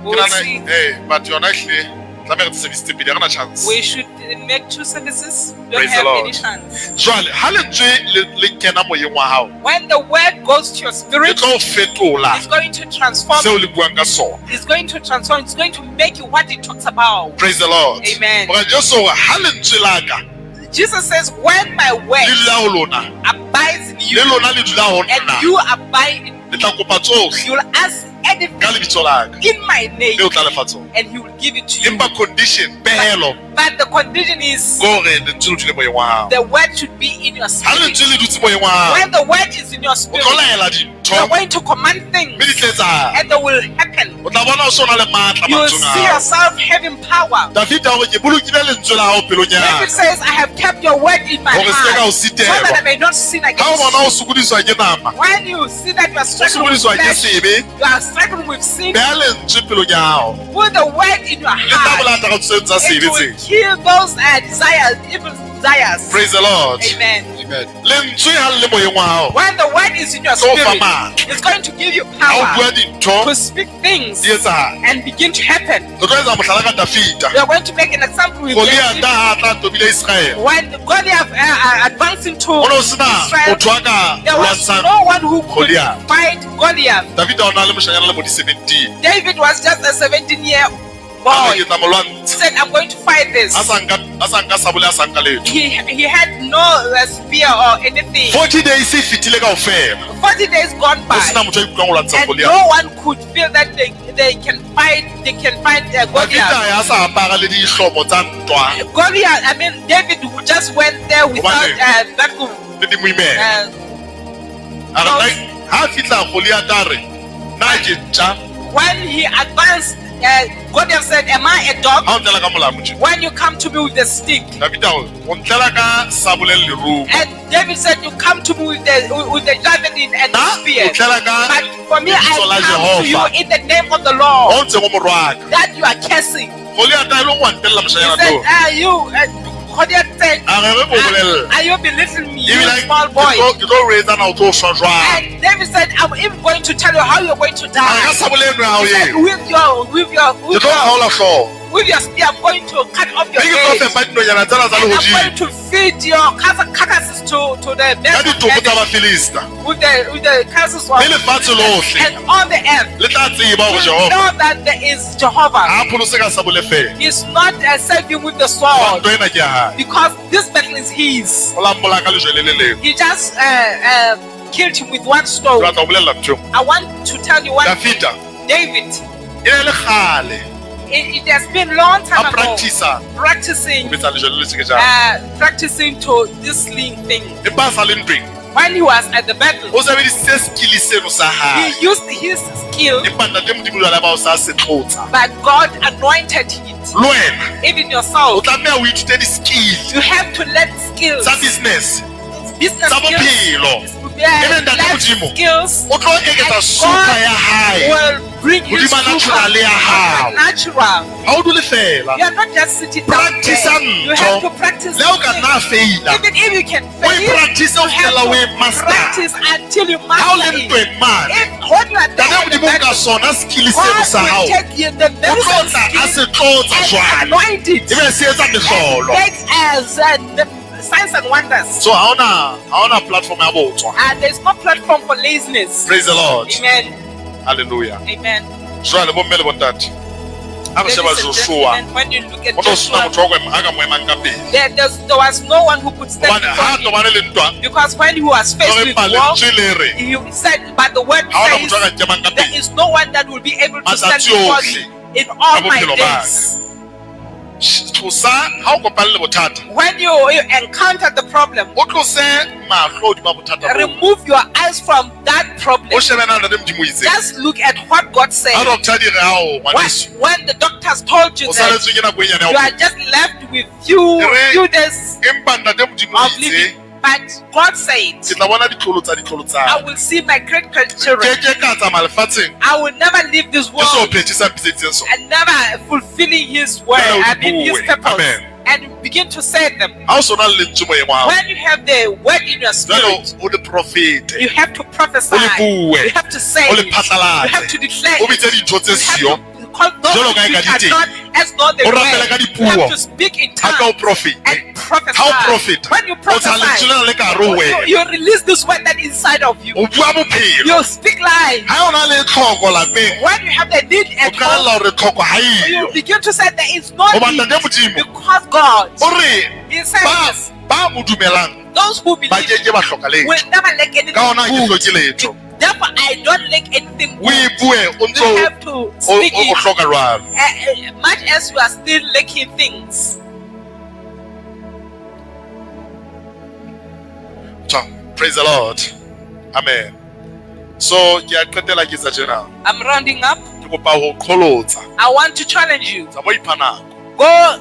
[SPEAKER 3] We'll see.
[SPEAKER 1] nahana but yona ehlile tlameha re service tse pedi, ha rena chance.
[SPEAKER 3] We should make 2 services. Don't
[SPEAKER 1] Praise the
[SPEAKER 3] have
[SPEAKER 1] Lord.
[SPEAKER 3] any chance.
[SPEAKER 1] Jwale ha lentswe le kena moyeng wa hao,
[SPEAKER 3] When the word goes to your
[SPEAKER 1] le
[SPEAKER 3] spirit,
[SPEAKER 1] tlo o fetola
[SPEAKER 3] it's going to transform.
[SPEAKER 1] seo le buang ka sona.
[SPEAKER 3] It's going to transform. It's going to make you what it talks about.
[SPEAKER 1] Praise the Lord.
[SPEAKER 3] Amen.
[SPEAKER 1] Moka Jesu hore ha lentswe la ka
[SPEAKER 3] Jesus says, when my
[SPEAKER 1] le
[SPEAKER 3] word
[SPEAKER 1] dula ho lona,
[SPEAKER 3] abides in
[SPEAKER 1] le
[SPEAKER 3] you
[SPEAKER 1] lona le dula ho
[SPEAKER 3] and
[SPEAKER 1] nna,
[SPEAKER 3] you abide in
[SPEAKER 1] le tla kopa tsohle
[SPEAKER 3] you'll ask
[SPEAKER 1] ka
[SPEAKER 3] anything
[SPEAKER 1] lebitso la ka,
[SPEAKER 3] in my name
[SPEAKER 1] le o tla lefa tsona.
[SPEAKER 3] and he will give it to you.
[SPEAKER 1] Empa condition, pehelo,
[SPEAKER 3] But the condition is
[SPEAKER 1] ke hore lentswe le dule moyeng wa hao.
[SPEAKER 3] the word should be in your
[SPEAKER 1] Ha lentswe
[SPEAKER 3] spirit.
[SPEAKER 1] le dutse moyeng wa hao,
[SPEAKER 3] When the word is in your
[SPEAKER 1] o
[SPEAKER 3] spirit,
[SPEAKER 1] tlo laela
[SPEAKER 3] you're
[SPEAKER 1] dintho,
[SPEAKER 3] going to command things
[SPEAKER 1] mme di tla etsahala.
[SPEAKER 3] and they will happen.
[SPEAKER 1] O tla bona o se o na le matla
[SPEAKER 3] You will
[SPEAKER 1] mantsweng a
[SPEAKER 3] see
[SPEAKER 1] hao.
[SPEAKER 3] yourself having power.
[SPEAKER 1] Davide a hore ke bolokile lentswe la hao pelong ya
[SPEAKER 3] David
[SPEAKER 1] ka,
[SPEAKER 3] says, I have kept your word in my
[SPEAKER 1] hore se ka o
[SPEAKER 3] heart so that I
[SPEAKER 1] sitelwa.
[SPEAKER 3] may not sin
[SPEAKER 1] Ha o bona o
[SPEAKER 3] against you.
[SPEAKER 1] sokodiswa ke nama,
[SPEAKER 3] When you see that you are
[SPEAKER 1] o
[SPEAKER 3] struggling with
[SPEAKER 1] sokodiswa ke
[SPEAKER 3] flesh,
[SPEAKER 1] sebe,
[SPEAKER 3] you are struggling with sin,
[SPEAKER 1] beha lentswe pelong ya hao.
[SPEAKER 3] put the word in your
[SPEAKER 1] Le tla
[SPEAKER 3] heart.
[SPEAKER 1] bolata ka tshebetso tsa
[SPEAKER 3] It
[SPEAKER 1] sebe
[SPEAKER 3] will
[SPEAKER 1] tsena.
[SPEAKER 3] kill those desires, evil desires.
[SPEAKER 1] Praise the Lord.
[SPEAKER 3] Amen.
[SPEAKER 1] Amen. Lentswe ha le le moyeng wa hao,
[SPEAKER 3] When the word is in your
[SPEAKER 1] tlo o fa
[SPEAKER 3] spirit,
[SPEAKER 1] matla.
[SPEAKER 3] it's going to give you
[SPEAKER 1] Ha o
[SPEAKER 3] power
[SPEAKER 1] bua dintho
[SPEAKER 3] to speak things
[SPEAKER 1] di etsahala.
[SPEAKER 3] and begin to happen.
[SPEAKER 1] Re tlo etsa mohlala ka Davida.
[SPEAKER 3] We are going to make an example with
[SPEAKER 1] Goliata
[SPEAKER 3] David.
[SPEAKER 1] ha a tla tobile Israel,
[SPEAKER 3] When Goliath advanced into
[SPEAKER 1] ho ne ho sena
[SPEAKER 3] Israel,
[SPEAKER 1] motho a ka
[SPEAKER 3] there was
[SPEAKER 1] lwantshang
[SPEAKER 3] no one who could
[SPEAKER 1] Goliath.
[SPEAKER 3] fight Goliath.
[SPEAKER 1] Davida o na le moshanyana le mo di 17.
[SPEAKER 3] David was just a 17-year-old
[SPEAKER 1] A
[SPEAKER 3] boy.
[SPEAKER 1] re ke tla mo lwantsha.
[SPEAKER 3] He said, I'm going to fight this.
[SPEAKER 1] A sa nka sabole, a sa nka letho.
[SPEAKER 3] He had no spear or anything.
[SPEAKER 1] 40 days e fetile kaofela.
[SPEAKER 3] 40 days gone
[SPEAKER 1] Ho
[SPEAKER 3] by,
[SPEAKER 1] sena motho a ikutlwang ho lwantsha
[SPEAKER 3] and
[SPEAKER 1] Goliath.
[SPEAKER 3] no one could feel that they can fight. They can fight
[SPEAKER 1] Davida
[SPEAKER 3] Goliath.
[SPEAKER 1] ya sa apara le dihlomo tsa ntwa
[SPEAKER 3] Goliath. I mean, David just went there without that.
[SPEAKER 1] le di moimela. A re nna- ha fitla Goliath a re, "Nna ke ntja,
[SPEAKER 3] When he advanced, Goliath said, "Am I a dog?
[SPEAKER 1] ha o ntlela ka molamo tje."
[SPEAKER 3] When you come to me with a stick."
[SPEAKER 1] Davida o ntlela ka sabole le lerumo.
[SPEAKER 3] And David said, "You come to me with the javelin and the
[SPEAKER 1] Nna o
[SPEAKER 3] spear.
[SPEAKER 1] ntlela ka
[SPEAKER 3] But for me,
[SPEAKER 1] lebitso la
[SPEAKER 3] I come to you
[SPEAKER 1] Jehova.
[SPEAKER 3] in the name of the Lord
[SPEAKER 1] O ntse mo morwaka.
[SPEAKER 3] that you are cursing."
[SPEAKER 1] Goliath a ile go ntella
[SPEAKER 3] He
[SPEAKER 1] moshanyana
[SPEAKER 3] said,
[SPEAKER 1] tlo.
[SPEAKER 3] Goliath said,
[SPEAKER 1] A re re mo bolella.
[SPEAKER 3] "Are you belittling me, you
[SPEAKER 1] Ebile
[SPEAKER 3] small boy?"
[SPEAKER 1] ke tlo re etsa na o tlo shwa jwang.
[SPEAKER 3] And David said, "I'm even going to tell you how you're going to
[SPEAKER 1] A re ka
[SPEAKER 3] die."
[SPEAKER 1] sabole eno ya hao
[SPEAKER 3] He said,
[SPEAKER 1] eo, ke tlo kgaola hlooho.
[SPEAKER 3] with your spear, I'm going to cut off your
[SPEAKER 1] Mme ke tlo
[SPEAKER 3] head.
[SPEAKER 1] fepa dinonyana tsena tsa
[SPEAKER 3] And I'm
[SPEAKER 1] lehodimo
[SPEAKER 3] going to feed your carcasses to the
[SPEAKER 1] ka
[SPEAKER 3] best
[SPEAKER 1] ditopo tsa Bafilista.
[SPEAKER 3] with the carcasses of
[SPEAKER 1] Mme lefatshe lohle
[SPEAKER 3] and on the earth.
[SPEAKER 1] le tla tseba hore
[SPEAKER 3] You
[SPEAKER 1] Jehova
[SPEAKER 3] know that there is Jehovah.
[SPEAKER 1] ha a pholose ka sabole fela.
[SPEAKER 3] He's not saving with the sword
[SPEAKER 1] Ntwa ena ke ya hae.
[SPEAKER 3] because this battle is his.
[SPEAKER 1] O lampola ka lejwe le le leng.
[SPEAKER 3] He just killed him with one
[SPEAKER 1] Ke
[SPEAKER 3] stone.
[SPEAKER 1] batla ho bolella ntho.
[SPEAKER 3] I want to tell you one thing.
[SPEAKER 1] Davida
[SPEAKER 3] David,
[SPEAKER 1] e ne le kgale
[SPEAKER 3] it has been long time
[SPEAKER 1] a
[SPEAKER 3] ago
[SPEAKER 1] practice-a
[SPEAKER 3] practicing
[SPEAKER 1] ho betsa lejwe le le sekejana.
[SPEAKER 3] practicing to this sling thing.
[SPEAKER 1] Empa a sa le ntweng,
[SPEAKER 3] When he was at the battle,
[SPEAKER 1] o sebedisitse skill seno sa hae.
[SPEAKER 3] he used his skill,
[SPEAKER 1] Empa ntate Modimo o ile a ba o sa se tlotsa.
[SPEAKER 3] but God anointed it.
[SPEAKER 1] Le wena
[SPEAKER 3] Even
[SPEAKER 1] o
[SPEAKER 3] yourself,
[SPEAKER 1] tlameha o ithute di-skill
[SPEAKER 3] you have to let skills,
[SPEAKER 1] tsa business,
[SPEAKER 3] business
[SPEAKER 1] tsa
[SPEAKER 3] skills,
[SPEAKER 1] bophelo, Even that
[SPEAKER 3] life
[SPEAKER 1] Modimo.
[SPEAKER 3] skills,
[SPEAKER 1] O tlo eketsa super ya hae.
[SPEAKER 3] will bring you
[SPEAKER 1] Modimo naturally ya hao.
[SPEAKER 3] supernatural.
[SPEAKER 1] Ha o dule fela.
[SPEAKER 3] You are not just sitting down
[SPEAKER 1] Practice
[SPEAKER 3] there. You have to
[SPEAKER 1] ntho.
[SPEAKER 3] practice.
[SPEAKER 1] Le o ka nna faila.
[SPEAKER 3] Even if you can
[SPEAKER 1] O e
[SPEAKER 3] fail,
[SPEAKER 1] practice
[SPEAKER 3] you
[SPEAKER 1] o
[SPEAKER 3] have
[SPEAKER 1] fela o e
[SPEAKER 3] to
[SPEAKER 1] master.
[SPEAKER 3] practice until you
[SPEAKER 1] Ha o le
[SPEAKER 3] master it.
[SPEAKER 1] ntweng mane.
[SPEAKER 3] If what you are
[SPEAKER 1] Tata
[SPEAKER 3] there,
[SPEAKER 1] Modimo ka sona skill seo
[SPEAKER 3] God
[SPEAKER 1] sa
[SPEAKER 3] will
[SPEAKER 1] hao.
[SPEAKER 3] take you the
[SPEAKER 1] O
[SPEAKER 3] very
[SPEAKER 1] tlo
[SPEAKER 3] same
[SPEAKER 1] tla a se
[SPEAKER 3] skill
[SPEAKER 1] tlotsa
[SPEAKER 3] and
[SPEAKER 1] jwale.
[SPEAKER 3] anoint it.
[SPEAKER 1] Ebe se etsa mehlolo.
[SPEAKER 3] Make as the signs and wonders.
[SPEAKER 1] So ha ona platform ya botswa.
[SPEAKER 3] And there's no platform for laziness.
[SPEAKER 1] Praise the Lord.
[SPEAKER 3] Amen.
[SPEAKER 1] Hallelujah.
[SPEAKER 3] Amen.
[SPEAKER 1] Jwale bo mme le bontate. Ha re
[SPEAKER 3] Ladies
[SPEAKER 1] sheba
[SPEAKER 3] and
[SPEAKER 1] Joshua.
[SPEAKER 3] gentlemen, when you look at
[SPEAKER 1] O no sena
[SPEAKER 3] Joshua,
[SPEAKER 1] motho wa a ka mo emang ka pele.
[SPEAKER 3] there was no one who could stand
[SPEAKER 1] Hobane ha
[SPEAKER 3] before him.
[SPEAKER 1] tobane le ntwa.
[SPEAKER 3] Because when he was faced
[SPEAKER 1] Re
[SPEAKER 3] with
[SPEAKER 1] pa le
[SPEAKER 3] war,
[SPEAKER 1] tshwelere.
[SPEAKER 3] he said, but the word
[SPEAKER 1] Ha ona motho a
[SPEAKER 3] says,
[SPEAKER 1] ka nkemang ka
[SPEAKER 3] there
[SPEAKER 1] pele.
[SPEAKER 3] is no one that will be able to stand
[SPEAKER 1] Matsatsi
[SPEAKER 3] before
[SPEAKER 1] ohle.
[SPEAKER 3] me in all
[SPEAKER 1] Ka
[SPEAKER 3] my
[SPEAKER 1] bophelo ba ka.
[SPEAKER 3] days.
[SPEAKER 1] Tlosa ha o kopane le bothata.
[SPEAKER 3] When you encounter the problem,
[SPEAKER 1] O tlose mahlo hodima bothata bo.
[SPEAKER 3] remove your eyes from that
[SPEAKER 1] O
[SPEAKER 3] problem.
[SPEAKER 1] shebana le Modimo itse.
[SPEAKER 3] Just look at what God said.
[SPEAKER 1] Ha doctor di re ha o ngwaneso.
[SPEAKER 3] When the doctors told you
[SPEAKER 1] O
[SPEAKER 3] that
[SPEAKER 1] saletswe ke nako e nyane ya
[SPEAKER 3] you
[SPEAKER 1] ho.
[SPEAKER 3] are just left with few days
[SPEAKER 1] Empa ntate Modimo
[SPEAKER 3] of
[SPEAKER 1] itse.
[SPEAKER 3] living, but God said,
[SPEAKER 1] Ke tla bona ditlolo tsa.
[SPEAKER 3] I will see my great grandchildren.
[SPEAKER 1] Ke ka tsamaya lefatsheng.
[SPEAKER 3] I will never leave this
[SPEAKER 1] Ke so
[SPEAKER 3] world
[SPEAKER 1] phethisa pisetseng so.
[SPEAKER 3] and never fulfilling His word
[SPEAKER 1] Well,
[SPEAKER 3] and in His
[SPEAKER 1] boy.
[SPEAKER 3] purpose.
[SPEAKER 1] Amen.
[SPEAKER 3] And you begin to say them.
[SPEAKER 1] Ha o sona le lentswe mo emo.
[SPEAKER 3] When you have the word in your
[SPEAKER 1] Jalo
[SPEAKER 3] spirit,
[SPEAKER 1] o le prophet.
[SPEAKER 3] you have to prophesy.
[SPEAKER 1] O le bue.
[SPEAKER 3] You have to say
[SPEAKER 1] O le
[SPEAKER 3] it.
[SPEAKER 1] phatlalatse.
[SPEAKER 3] You have to declare
[SPEAKER 1] O
[SPEAKER 3] it.
[SPEAKER 1] bitse dintho tse
[SPEAKER 3] You
[SPEAKER 1] siyo.
[SPEAKER 3] have to call those
[SPEAKER 1] Jwalo ka e ka
[SPEAKER 3] which are
[SPEAKER 1] diteng.
[SPEAKER 3] not as though they
[SPEAKER 1] O
[SPEAKER 3] were.
[SPEAKER 1] rapela ka
[SPEAKER 3] You
[SPEAKER 1] dipuo.
[SPEAKER 3] have to speak in
[SPEAKER 1] Ha ka o
[SPEAKER 3] tongues
[SPEAKER 1] prophet.
[SPEAKER 3] and prophesy.
[SPEAKER 1] Ha o prophet.
[SPEAKER 3] When you
[SPEAKER 1] O tsa
[SPEAKER 3] prophesy,
[SPEAKER 1] lentswe le le ka hare ho wena.
[SPEAKER 3] you release this word that is inside of you.
[SPEAKER 1] O bua bophelo.
[SPEAKER 3] You speak life.
[SPEAKER 1] Ha ona le tlhoko lapeng.
[SPEAKER 3] When you have the need
[SPEAKER 1] O
[SPEAKER 3] at
[SPEAKER 1] ka
[SPEAKER 3] home,
[SPEAKER 1] lla hore tlhoko ha
[SPEAKER 3] you
[SPEAKER 1] iyo.
[SPEAKER 3] begin to say there is no
[SPEAKER 1] Hoba
[SPEAKER 3] need
[SPEAKER 1] ntate Modimo.
[SPEAKER 3] because God,
[SPEAKER 1] O re
[SPEAKER 3] He says,
[SPEAKER 1] ba mo dumelang
[SPEAKER 3] those who
[SPEAKER 1] ba
[SPEAKER 3] believe
[SPEAKER 1] ke ba hloka letho.
[SPEAKER 3] will never lack anything
[SPEAKER 1] Ka ona ke
[SPEAKER 3] good.
[SPEAKER 1] hloke letho.
[SPEAKER 3] Therefore, I don't lack anything
[SPEAKER 1] O e
[SPEAKER 3] good.
[SPEAKER 1] bue o
[SPEAKER 3] You
[SPEAKER 1] ntso
[SPEAKER 3] have to
[SPEAKER 1] o
[SPEAKER 3] speak
[SPEAKER 1] o
[SPEAKER 3] it
[SPEAKER 1] hloka jwalo.
[SPEAKER 3] much as you are still lacking things.
[SPEAKER 1] Praise the Lord. Amen. So ke a qetela ke tsa jena.
[SPEAKER 3] I'm rounding up.
[SPEAKER 1] Ke kopa ho qholotsa.
[SPEAKER 3] I want to challenge you.
[SPEAKER 1] Tsa mo ipha nako.
[SPEAKER 3] Go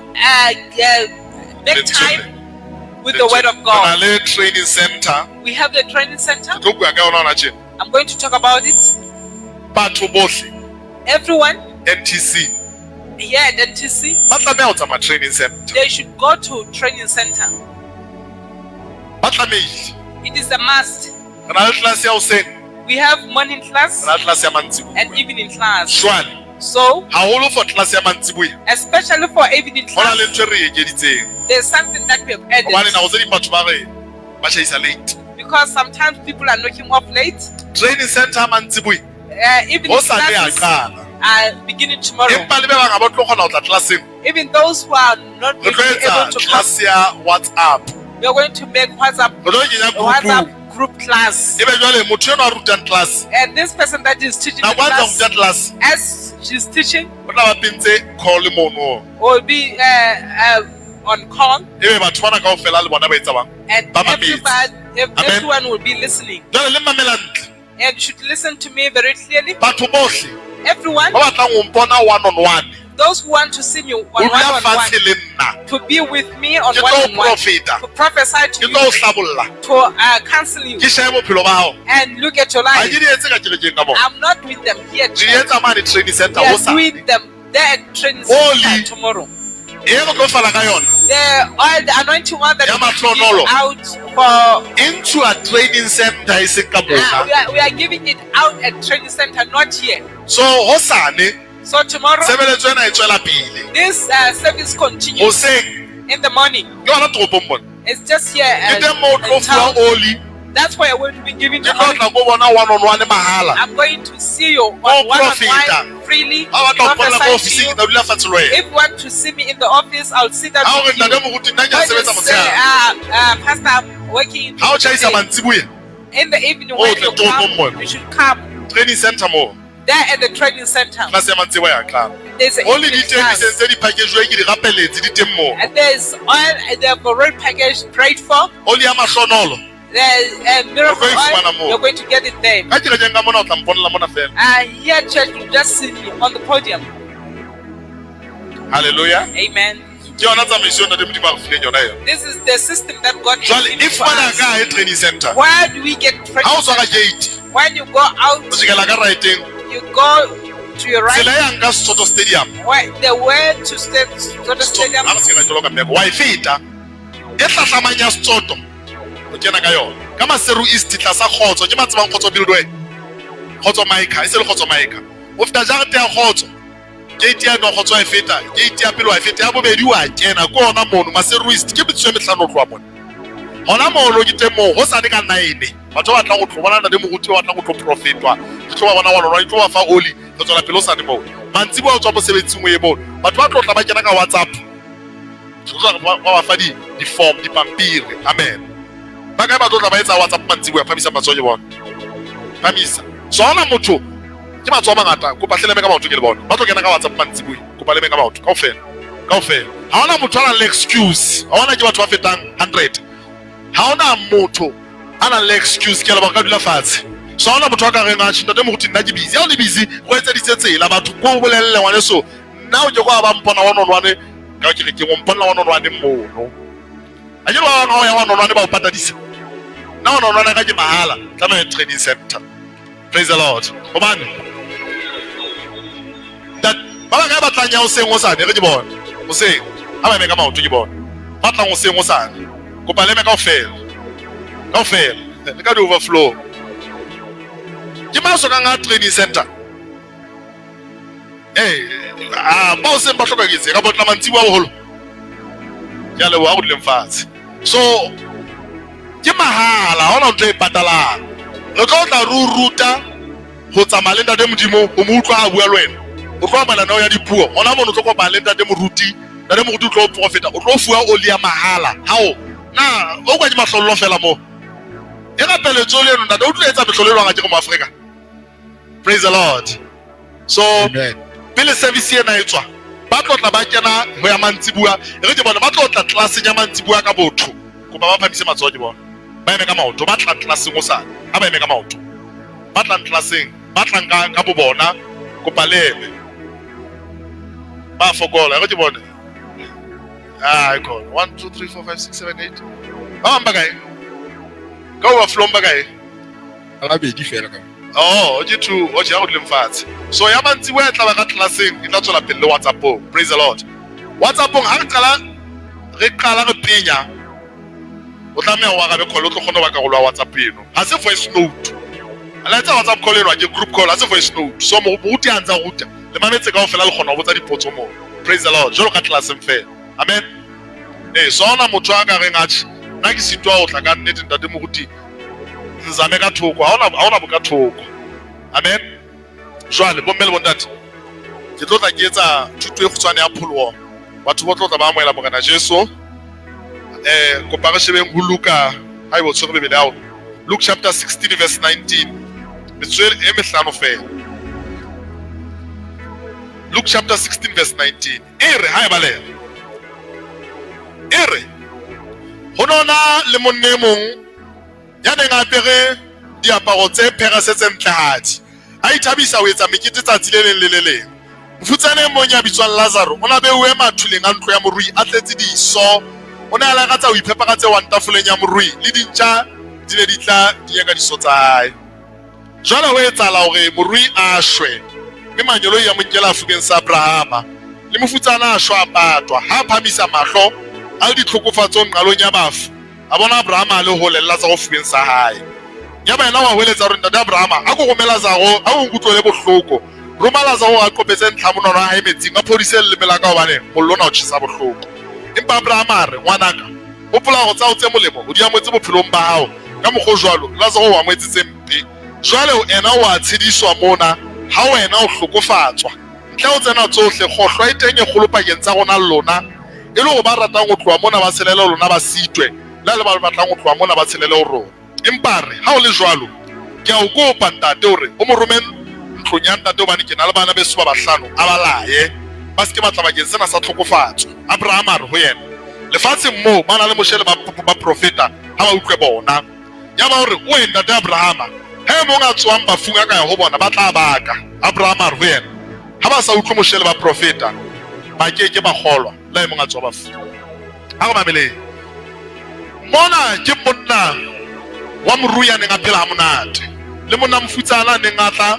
[SPEAKER 3] make time with the word of
[SPEAKER 1] Re na
[SPEAKER 3] God.
[SPEAKER 1] le training center.
[SPEAKER 3] We have the training center.
[SPEAKER 1] Ke tlo bua ka yona hona tjena.
[SPEAKER 3] I'm going to talk about it.
[SPEAKER 1] Batho bohle
[SPEAKER 3] Everyone
[SPEAKER 1] NTC
[SPEAKER 3] here at NTC,
[SPEAKER 1] ba tlameha ho tsamaya training center.
[SPEAKER 3] they should go to training center.
[SPEAKER 1] Ba tlamehile.
[SPEAKER 3] It is a must.
[SPEAKER 1] Re na le class ya hoseng.
[SPEAKER 3] We have morning
[SPEAKER 1] Re
[SPEAKER 3] class
[SPEAKER 1] na le class ya mantsibuya.
[SPEAKER 3] and evening class.
[SPEAKER 1] Jwale
[SPEAKER 3] So,
[SPEAKER 1] haholo for class ya mantsibuya.
[SPEAKER 3] especially for evening
[SPEAKER 1] Ho na le
[SPEAKER 3] class,
[SPEAKER 1] ntho e re ekeditseng.
[SPEAKER 3] there's something that we have
[SPEAKER 1] Hobane
[SPEAKER 3] added.
[SPEAKER 1] nako tse ding batho ba re ba tjhaisa late.
[SPEAKER 3] Because sometimes people are knocking off late.
[SPEAKER 1] Training center ya mantsibuya.
[SPEAKER 3] Evening
[SPEAKER 1] Ho sa le ya
[SPEAKER 3] classes
[SPEAKER 1] qala.
[SPEAKER 3] are beginning tomorrow.
[SPEAKER 1] Empa le be bang ha ba tlo kgona ho tla classeng.
[SPEAKER 3] Even those who are not
[SPEAKER 1] Re
[SPEAKER 3] going
[SPEAKER 1] tlo
[SPEAKER 3] to be able
[SPEAKER 1] etsa
[SPEAKER 3] to come,
[SPEAKER 1] class ya WhatsApp.
[SPEAKER 3] we are going to make WhatsApp
[SPEAKER 1] Re tlo kenya group.
[SPEAKER 3] class.
[SPEAKER 1] Ebe jwale motho enwa a rutang class.
[SPEAKER 3] And this person that is teaching the
[SPEAKER 1] Nako a ntsa
[SPEAKER 3] class,
[SPEAKER 1] ruta class.
[SPEAKER 3] as she's teaching,
[SPEAKER 1] O tla ba pentse call mono.
[SPEAKER 3] will be on call,
[SPEAKER 1] Ebe batho bana kaofela le bona ba etsa bang.
[SPEAKER 3] and
[SPEAKER 1] Ba mametse. Amen.
[SPEAKER 3] everyone will be listening.
[SPEAKER 1] Jwale le mamela ntle.
[SPEAKER 3] And you should listen to me very clearly.
[SPEAKER 1] Batho bohle
[SPEAKER 3] Everyone,
[SPEAKER 1] ba batlang ho mpona one on one.
[SPEAKER 3] those who want to see me
[SPEAKER 1] O
[SPEAKER 3] on
[SPEAKER 1] dula
[SPEAKER 3] one-on-one,
[SPEAKER 1] fatshe le nna.
[SPEAKER 3] to be with me on
[SPEAKER 1] Ke tlo
[SPEAKER 3] one-on-one,
[SPEAKER 1] profeta.
[SPEAKER 3] to prophesy to
[SPEAKER 1] Ke tlo o
[SPEAKER 3] you,
[SPEAKER 1] hlabolla.
[SPEAKER 3] to counsel you,
[SPEAKER 1] Ke shebe bophelo ba hao.
[SPEAKER 3] and look at your
[SPEAKER 1] Ha
[SPEAKER 3] life.
[SPEAKER 1] ke di etse ka kelekeng ka bona.
[SPEAKER 3] I'm not with them here
[SPEAKER 1] Re di
[SPEAKER 3] today.
[SPEAKER 1] etsa mane training center
[SPEAKER 3] We
[SPEAKER 1] ho
[SPEAKER 3] are
[SPEAKER 1] sa.
[SPEAKER 3] doing them there at training
[SPEAKER 1] Holy.
[SPEAKER 3] center tomorrow.
[SPEAKER 1] E re tlo fala ka yona.
[SPEAKER 3] The anointing one that
[SPEAKER 1] Ya
[SPEAKER 3] we give
[SPEAKER 1] mahlonolo.
[SPEAKER 3] out for
[SPEAKER 1] Into a training center e seng ka bona.
[SPEAKER 3] we are giving it out at training center, not here.
[SPEAKER 1] So hosane
[SPEAKER 3] So tomorrow,
[SPEAKER 1] tshebeletso ena e tswela pele.
[SPEAKER 3] this service continues
[SPEAKER 1] Hoseng
[SPEAKER 3] in the morning.
[SPEAKER 1] ke hona toropong mona.
[SPEAKER 3] It's just here.
[SPEAKER 1] Ke teng moo o tlo
[SPEAKER 3] in
[SPEAKER 1] fuwa
[SPEAKER 3] town.
[SPEAKER 1] oli.
[SPEAKER 3] That's why I will be giving
[SPEAKER 1] Ke
[SPEAKER 3] you.
[SPEAKER 1] tlo tla ko bona one on one mahala.
[SPEAKER 3] I'm going to see you on
[SPEAKER 1] Oh,
[SPEAKER 3] one-on-one
[SPEAKER 1] profeta.
[SPEAKER 3] freely.
[SPEAKER 1] Ha ba tla o mpona ka
[SPEAKER 3] prophesy to
[SPEAKER 1] ofising
[SPEAKER 3] you.
[SPEAKER 1] ke tla dula fatshe le wena.
[SPEAKER 3] If you want to see me in the office, I'll sit down
[SPEAKER 1] Ha o re
[SPEAKER 3] with you.
[SPEAKER 1] ntate moruti nna ke a
[SPEAKER 3] When you
[SPEAKER 1] sebetsa
[SPEAKER 3] say,
[SPEAKER 1] motshehare.
[SPEAKER 3] Pastor, I'm working
[SPEAKER 1] Ha o tjhaisa
[SPEAKER 3] today.
[SPEAKER 1] mantsibuya
[SPEAKER 3] In the evening
[SPEAKER 1] Oh,
[SPEAKER 3] when
[SPEAKER 1] the
[SPEAKER 3] you
[SPEAKER 1] total
[SPEAKER 3] come,
[SPEAKER 1] one.
[SPEAKER 3] you should come
[SPEAKER 1] training center moo.
[SPEAKER 3] there at the training center.
[SPEAKER 1] Class ya mantsibuya ya qala.
[SPEAKER 3] There's an
[SPEAKER 1] Only
[SPEAKER 3] evening
[SPEAKER 1] di teng di
[SPEAKER 3] class.
[SPEAKER 1] sentse di package ke di rapeletse di teng moo.
[SPEAKER 3] And there's oil, the already package prayed for.
[SPEAKER 1] Oli ya mahlonolo.
[SPEAKER 3] There's a miracle
[SPEAKER 1] You're going to
[SPEAKER 3] oil.
[SPEAKER 1] Manamo.
[SPEAKER 3] You're going to get it there.
[SPEAKER 1] Ka kelekeng ka mona o tla mponela mona fela.
[SPEAKER 3] Here, church, you just see me on the podium.
[SPEAKER 1] Hallelujah.
[SPEAKER 3] Amen.
[SPEAKER 1] ke yona tsamaiso yona de modimo a re fileng yona eo.
[SPEAKER 3] This is the system that God has
[SPEAKER 1] Jwale
[SPEAKER 3] given
[SPEAKER 1] e
[SPEAKER 3] to
[SPEAKER 1] fumana
[SPEAKER 3] us.
[SPEAKER 1] ka e training center.
[SPEAKER 3] Where do we get
[SPEAKER 1] Ha o tswa ka
[SPEAKER 3] training?
[SPEAKER 1] gate,
[SPEAKER 3] When you go out,
[SPEAKER 1] o tsekela ka right-eng,
[SPEAKER 3] you go to your
[SPEAKER 1] tsela
[SPEAKER 3] right.
[SPEAKER 1] e yang ka Sethoto Stadium.
[SPEAKER 3] Where the way to step to the stadium.
[SPEAKER 1] Ha re se ke ra jwalo ka mmeko, wa e feta. E hlahlamang ya Sethoto, o kena ka yona. Ka Maseru East tlasa Kgotso, ke matsebang Kgotso Buildway. Kgotso Maika, e se le Kgotso Maika. O feta jarete ya Kgotso. Gate ya no Kgotso e feta, gate ya pele wa e feta, ya bobedi wa kena ko ona mono Maseru East, ke bitso e mehlano tloa mona. Hona mono ke teng moo, ho sa le ka 9. Batho ba batlang go tlo bona le moruti ba batlang go tlo profetwa. Ke tlo ba bona wa lona, ke tlo ba fa oli, re tswela pele o sa le moo. Mantsi bo tswa mosebetsing o e moo. Batho ba tlo tla ba kena ka WhatsApp. Ba ba fa di form, di pampiri. Amen. Ba ka ba tlo tla ba etsa WhatsApp mantsi bo ya phamisa matsoje bona. Phamisa. Sona motho ke matso a mangata, ko patlele me ka batho ke le bona. Ba tlo kena ka WhatsApp mantsi bo, ko pale me ka batho. Kaofela. Kaofela. Ha ona motho a nang le excuse. Ha ona ke batho ba fetang 100. Ha ona motho a nang le excuse ke le ba ka dula fatshe. So ha ona motho a ka reng a tshita mo ruti nna ke busy. Ha o le busy go etsa ditsetsela batho ko bolelle ngwane so. Nna o ke go ba mpona wa nonwane ka ke re ke mo mpona wa nonwane mono. A ke ba ga ya wa nonwane ba o patadisa. Na wa nonwane ka ke mahala tla no training center. Praise the Lord. Obane. That ba ga ba tlanya o seng o sa ne re ke bona. O seng. Ha ba me ka maoto ke bona. Ba tlang o seng o sa ne. Ko pale me ka ofela. Ka ofela. Le ka di overflow. Ke maso ka nga training center. Ba o seng ba hloka ke ka botla mantsi wa boholo. Ya le wa go le mfatshe. So ke mahala hona o tla ipatalang. Re tlo tla ruta go tsamaya le ntate modimo o mo utlwa a bua le wena. O tlo bala nao ya dipuo. Ona mono o tlo go bala le ntate moruti. Ntate moruti o tlo profeta. O tlo fuwa oli ya mahala. Hao na o kwa ke mahlolo fela mo. E ga pele tsole no ntate o tlo etsa mehlolelo ga ke go mo Afrika. Praise the Lord. So
[SPEAKER 4] Amen.
[SPEAKER 1] pele service ena e tswa ba tlo tla ba kena ho ya mantsibua e re ke bona ba tlo tla class ya mantsibua ka botho ko ba phamise matsoho ke bona ba eme ka maoto ba tla classeng o sa a ba eme ka maoto ba tla classeng ba tla ka bo bona ko paleme ba fokola e re ke bona I call 1 2 3 4 5 6 7 8 ba mba kae ka wa flomba kae
[SPEAKER 4] Ala be di fela ka.
[SPEAKER 1] oh ke tu o ja go le mfatshe so ya mantsi wa tla ba ka classeng e tla tswela pele le WhatsApp. Praise the Lord. WhatsApp ha re qala re penya o tla me wa ga be call o tlo kgona ba ka go lwa WhatsApp eno ha se voice note ala tsa WhatsApp call eno ke group call ha se voice note so mo buti anza ruta le mametse ka ofela le kgona go botsa dipotso mo. Praise the Lord. Jolo ka classeng fela. Amen. So ona motho a ka reng a tshi nna ke sitwa o tla ka nnete ntate mo ruti nzame ka thoko ha ona bo ka thoko. Amen. Jwale bo mmele bontate ke tlo tla ke etsa thuto e khutswane ya pholoho batho ba tlo tla ba amoela mogana Jesu ko pa re shebeng ho Luka ha ibo tshwere bebele ao Luke chapter 16 verse 19 metswele e mehlano fela. Luke chapter 16 verse 19 ere ha e balela ere honona le monne mong ya neng a apere diaparo tse pheresetseng tlhahadi a ithabisa ho etsa mekete tsatsi le leng le le leng. Mofutsane mong ya bitswang Lazaro o na beuwe mathuleng a ntlo ya morui a tletse diso. O ne a lakatsa ho iphepa ka tse wang tafoleng ya morui le dintja di ne di tla di ya ka diso tsa hae. Jwale ho etsahala hore morui a shwe mme manyolo ya monkela afukeng sa Abrahama le mofutsana a shwa a patwa ha phamisa mahlo a le ditlhokofatsong qalong ya bafu a bona Abrahama le ho lella tsa go fubeng sa hae. Ya ba ena wa hweletsa hore ntate Abrahama a go romela Lazaro a o nkutlwe le bohloko roma Lazaro a qopetse ntlhamonono a emetseng a phodise le lemela ka hobane mollo na o tshisa bohloko. Empa Abrahama a re ngwanaka hopola go tsa o tse molemo o di amotse bophelong ba hao ka mokgo jwalo Lazaro wa moetsitse mpe jwale o ena o a tshediswa mona ha wena o hlokofatswa ntle o tsena tsohle kgohlwa e teng e kgolo pakeng tsa rona le lona e le go ba ratang go tloa mona ba tshelele lona ba sitwe la le ba batlang go tloa mona ba tshelele ho rona. Empa re ha o le jwalo ke a o kopa ntate hore o mo romeng ntlong ya ntate hobane ke na le bana beso ba bahlano a balaye ba se ke batla bakeng sena sa tlhokofatso. Abraham a re ho yena lefatsheng moo ba na le moshele ba profeta ha ba utlwe bona ya ba hore o ntate Abrahama he mong a tswang bafung a ka ya ho bona ba tla baka. Abraham a re ho yena ha ba sa utlwe moshele ba profeta ba ke ba kgolwa la e mong a tswa bafu a go mamele mona ke monna wa morui a neng a phela ha monate le monna mofutsana a neng a tla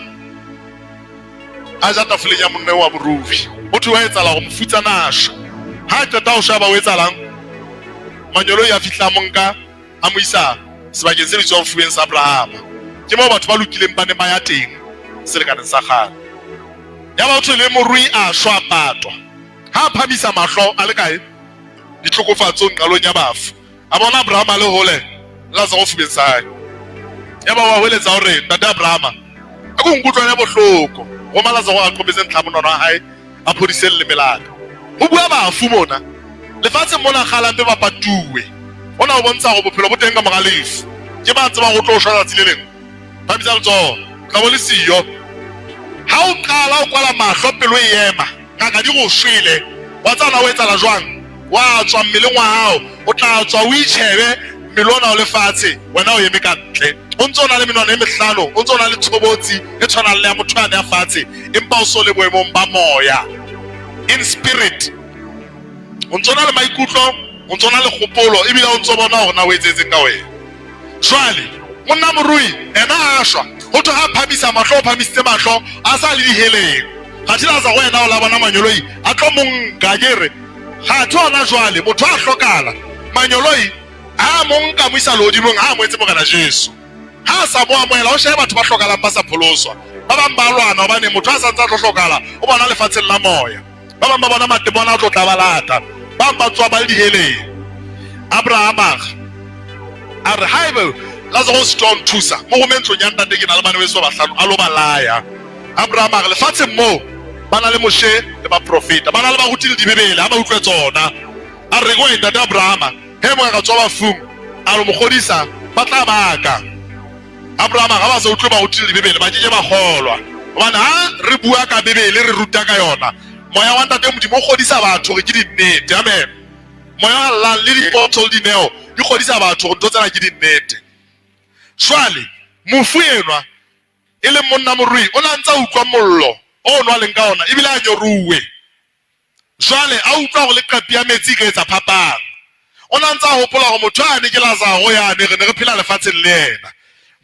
[SPEAKER 1] a ja tafoleng ya monna wa morui motho wa etsala go mofutsana a sha ha qeta ho shaba o etsalang manyolo ya fihla monka a mo isa sebakeng se bitswang fuweng sa Abraham ke mo batho ba lokileng ba ne ba ya teng selekaneng sa kgale ya ba le morui a shwa patwa ha phamisa mahlo a le kae ditlokofatsong qalong ya bafu a bona Abraham a le hole la za go fuweng sa hae ya ba wa holetsa hore ntate Abraham a go nkutlwana bohloko go malaza go a qobetse ntlhamonono wa hae a phodiseng le melaka ho bua bafu mona lefatshe mona kgalambe ba patuwe ona o bontsha go bophelo bo teng ka mogalefu ke ba tseba go tlo shwa tsileleng ba bitsa tso tla bo le siyo ha o qala o kwala mahlo pelo e ema ngaka di go shwele wa tsana o etsala jwang wa tswa mmeleng wa hao o tla tswa o itshebe melona o lefatshe wena o eme ka ntle o ntse o na le menwana e mehlano o ntse o na le tshobotsi e tshwanang le ya motho a ne a fatshe empa o so le boemong ba moya in spirit o ntse o na le maikutlo o ntse o na le kgopolo ebile o ntse o bona hore na o etsetseng ka wena jwale monna morui ena a shwa ho thwe ha phamisa mahlo o phamisitse mahlo a sa le diheleng ga tshela sa go wena o la bona manyoloi a tlo monka kere ga thona jwale motho a hlokala manyoloi a monka mo isa lodimong ha mo etse mogana Jesu ha sa mo amoela o sheba batho ba hlokalang ba sa pholoswa ba bang ba lwana hobane motho a sa ntse a tlo hlokala o bona lefatsheng la moya ba bang ba bona matebona a tlo tla balata ba ba tswa ba le diheleng Abraham a re haebe Lazarus stone thusa mo go mentlo nya ntate ke na le bana beso ba hlano a lo balaya Abraham a re lefatsheng mo bana le moshe le ba profeta bana le ba gutile dibebele ha ba utlwe tsona a re go ntate Abraham he mo ga tswa ba fung a re mo godisa ba tla baka Abraham ga ba se utlwe ba gutile dibebele ba je ba kgolwa bana ha re bua ka bebele re ruta ka yona moya wa ntate modimo godisa batho ke di nnete amen moya la le di bottle di neo di godisa batho go ntsana ke di nnete jwale mofu enwa e le monna morui o na ntse a utlwa mollo o nwa leng ka ona ebile a nyoruwe jwale a utlwa go le qapi ya metsi ka etsa phapang o na ntse a hopola go motho a ne ke Lazaro yane re ne re phela lefatsheng le yena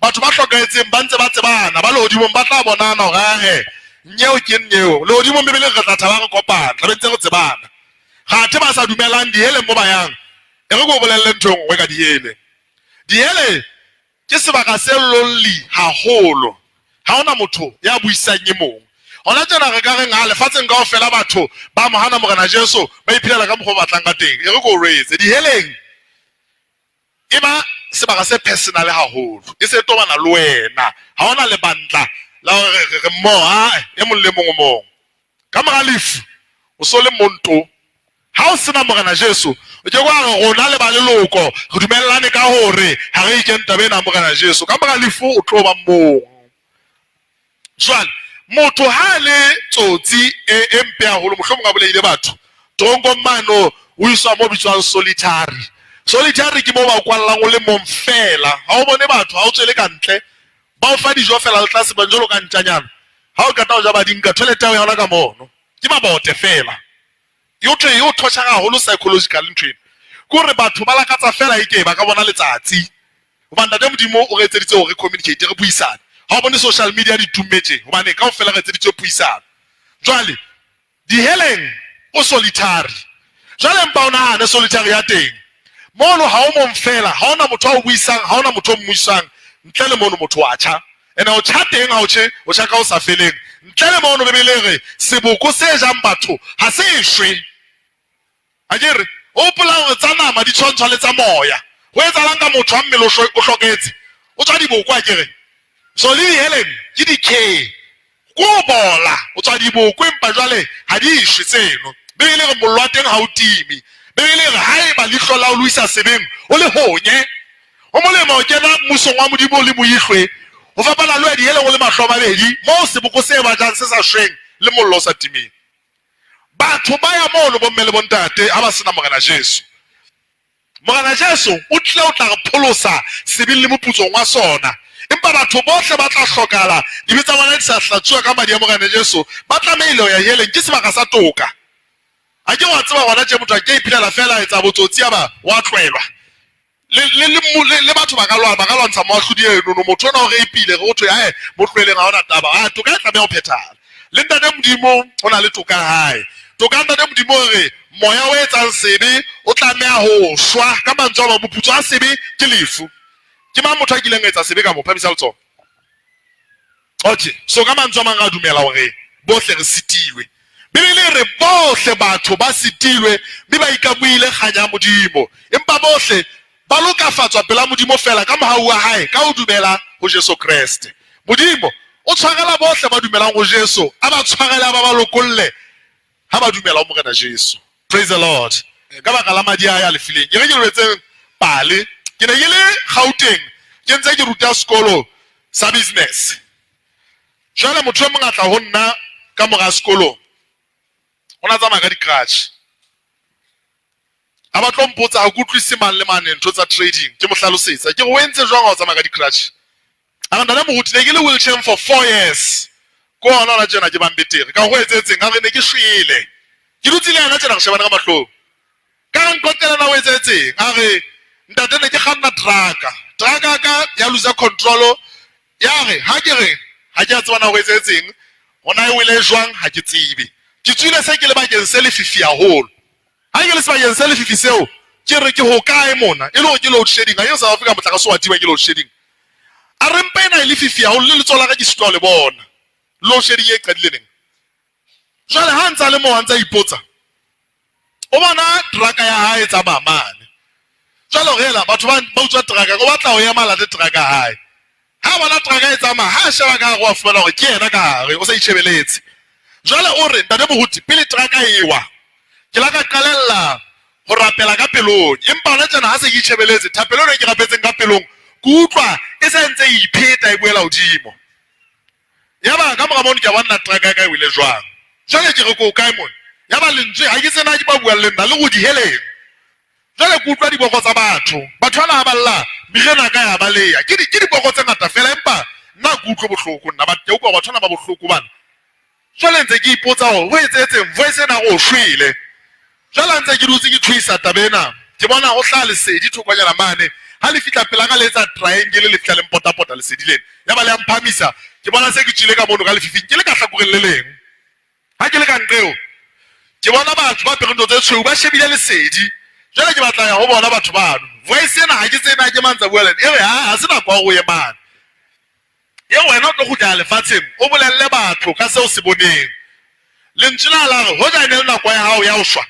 [SPEAKER 1] batho ba hlokaetseng ba ntse ba tsebana ba le hodimong ba tla bonana hore nyeo ke nyeo le hodimong bebele re tla thaba re kopana re ntse re tsebana ga the ba sa dumelang dihele mo ba yang e re go bolelle ntho ngwe ka dihele dihele ke sebaka se lonely haholo ha ona motho ya buisang ye mong ona tsena re ka re nga lefatsheng ka ofela batho ba mohana morena Jesu ba iphilela ka mokgo batlang ka teng e re go retse diheleng e ba sebaka se personal haholo e se tobana le wena ha ona le bantla la re mo e mong le mong mo ka mogalefu o so le monto ha o sena morena Jesu o ke kwa re rona le ba leloko go dumellane ka hore ha re ikenta bena morena Jesu ka mogalefu o tlo ba mong jwale motho ha le tsotsi e mpe haholo mohlomong a boleile batho trongo mano o iswa mo bitswang solitary ke mo ba kwallang o le mong fela ha o bone batho ha o tswele ka ntle ba o fa dijo fela le tlase ba njolo ka ntanyana ha o kata o ja ba dinka toilet ya yona ka mono ke mabote fela yo thotsha haholo psychological ntweng gore batho ba lakatsa fela ike ba ka bona letsatsi o banda de modimo o retseditse hore communicate re buisana ha o bone social media di tumetse hobane ka o fela retseditse puisana jwale di heleng o solitary jwale mpa ona hane solitary ya teng mono ha o mong fela ha ona motho a o buisang ha ona motho o mmuisang ntle le mono motho wa tjha ena o tjha teng ha o tjhe o tjha ka o sa feleng ntle le mono bebelere seboko se jang batho ha se shwe a dire o pola tsa nama di tshwantshwa le tsa moya ho etsalang ka motho a mmele o hloketse o tswa diboko a kere so le Helen ke di ke go bola o tswa diboko empa jwale ha di shwe tseno bebele re mollo wa teng ha o timi bebele re haeba le hlola o luisa sebeng o le honye o molemo o kena mmusong wa modimo le moihlwe o fapana le di Helen o le mahlo a mabedi mo seboko se ba jang se sa shweng le mollo o sa timing batho ba ya mono bo mmele bontate ha ba sena morena Jesu morena Jesu o tle o tla re pholosa sebile le moputsong wa sona empa batho bohle ba tla hlokala di bitsa bona di sa hlatsuwa ka madi ya morena Jesu ba tla mailo ya Helen ke sebaka sa toka a ke wa tseba gona tše motho a ke iphilela fela a etsa botsotsi aba wa tlwelwa le batho ba ka lwantsha moahlodi eno motho ona o ge ipile ge go thwe ae mo tlweleng ga ona taba a toka e tlameya go phethana le ntate modimo o na le toka gae toka ntate modimo re moya o etsang sebe o tlameya go shwa ka mantswe a ma moputso a sebe ke lefu ke mang motho a kileng etsa sebe ka mo phamisa letsogo okay so ka mantswe a mang a dumela gore bohle re sitiwe bibele re bohle batho ba sitilwe mme ba ikamoile kganya modimo empa bohle ba lokafatswa pela modimo fela ka mohau wa hae ka o dumela go Jesu Kriste modimo o tshwarela bohle ba dumelang go Jesu a ba tshwarela ba ba lokolle ha ba dumela mo rena Jesu. Praise the Lord. Ka baka la madi a ya lefileng ke re ke letseng pale ke ne ke le Gauteng ke ntse ke ruta sekolo sa business jwale motho mo ngatla ho nna ka mora sekolo ona tsamaya ka di-crutch a batlo mpotsa a kutlwise mang le mane ntho tsa trading ke mo hlalosetsa ke go entse jwang ga o tsamaya ka di-crutch a nna mo ruti ne ke le wheelchair for 4 years ko ona la tsena ke bambetere ka go etsetseng a re ne ke shwele ke dutse le yana tsena go shebana ka mahlong ka re nkotela na o etsetseng a re ntate ne ke kganna trucka ka ya lose control ya re ha ke re ha ke a tsebana go etsetseng gona e wele jwang ha ke tsebe ke tswile se ke le bakeng se lefifi haholo ha ke le sebakeng se lefifi seo ke re ke ho kae mona e le go ke load shedding a yo South Africa motla ka so wa tiba ke load shedding a re mpa ena e lefifi haholo le letsola ka ke sitwa le bona load shedding e qadile neng jwale ha ntsa le mo a ntsa ipotsa o bona trucka ya hae tsa mamane jwale gela batho ba utswa trucka go batla go ema la le trucka hae ha bona trucka e tsamaya ha sheba ka go a fumana gore ke yena ka gare o sa itshebeletse jwale o re ntate moruti pele trucka ewa ke la ka qalella go rapela ka pelong empa ona tsena ha se ke itshebeletse thapelo ne ke rapetseng ka pelong ke utlwa e sa ntse e ipheta e boela hodimo yaba ka moga mono ke bona trucka ka e wile jwang jwale ke re ko kae mona yaba lentswe ha ke tsena ke ba bua le nna le go di heleng jwale ke utlwa diboko tsa batho bana ba lla mirena ka ya baleya ke diboko tse ngata fela empa nna ke utlwe bohloko nna ba ke utlwa batho ba bohloko bana jwale ntse ke ipotsa ho etsetseng voice na go shwele jwale ntse ke dutse ke thuisa tabena ke bona go hla lesedi thokonyana mane ha le fitla pela ka letsa triangle le fitla le mpota lesedileng ya ba le amphamisa ke bona se ke tsile ka mono ka lefifing ke le ka hlakoreng le leng ha ke le ka nqeo ke bona batho ba perendo tse tshweu ba shebile lesedi jwale ke batla ya ho bona batho bano voice ena ha ke tsena ke mantsa buela e re ha se na kwa go ye mane ye wena o tlo go tla lefatsheng o bolelle batho ka seo se boneng le ntshina la re ho ja ne nna kwa ya hao ya o shwa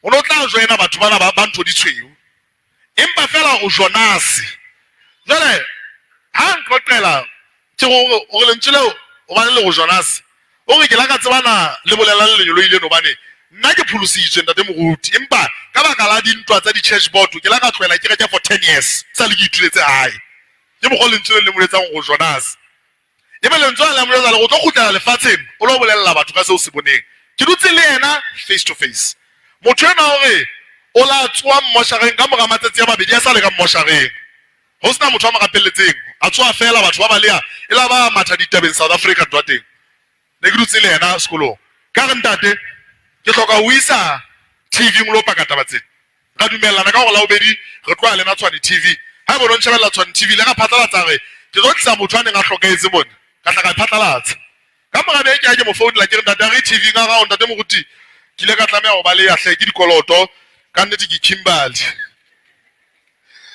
[SPEAKER 1] o no tla joina batho bana ba ntho di tshweu empa fela o Jonas jwale ha nqoqela ke go le ntshile o ba le go Jonas o re ke la ka tsebana le bolela le lenyolo ile no bane nna ke phulusitswe ntate moruti empa ka baka la dintwa tsa di church board ke la ka tlwela ke reka for 10 years sa le ke ituletse hae ke mo go le ntshile le moletsang go Jonas e be le ntshwa le moletsa le go tlo khutlela lefatsheng o lo bolella batho ka seo se boneng ke dutse le yena face to face motho ena hore o la tswa mmoshareng ka moga matsatsi a mabedi a sa le ka mmoshareng ho sena motho a mo rapelletseng a tswa fela batho ba balea e la ba matha ditabeng South Africa twateng ne ke dutse le yena sekolong ka re ntate ke hloka ho isa TV ngolo pakata batseng ka dumellana ka go la obedi re tloa le na tshwani TV ha bo ntse bela tshwani TV le ka phatlalatsa re ke go tlisa motho a neng a hloketse mona ka tla ka phatlalatsa ka moga be ke a ke mo phone la ke re ntate re TV nga ga ntate mo guti ke le ka tlameya go ba le ya hle ke dikoloto ka nnete ke Kimberley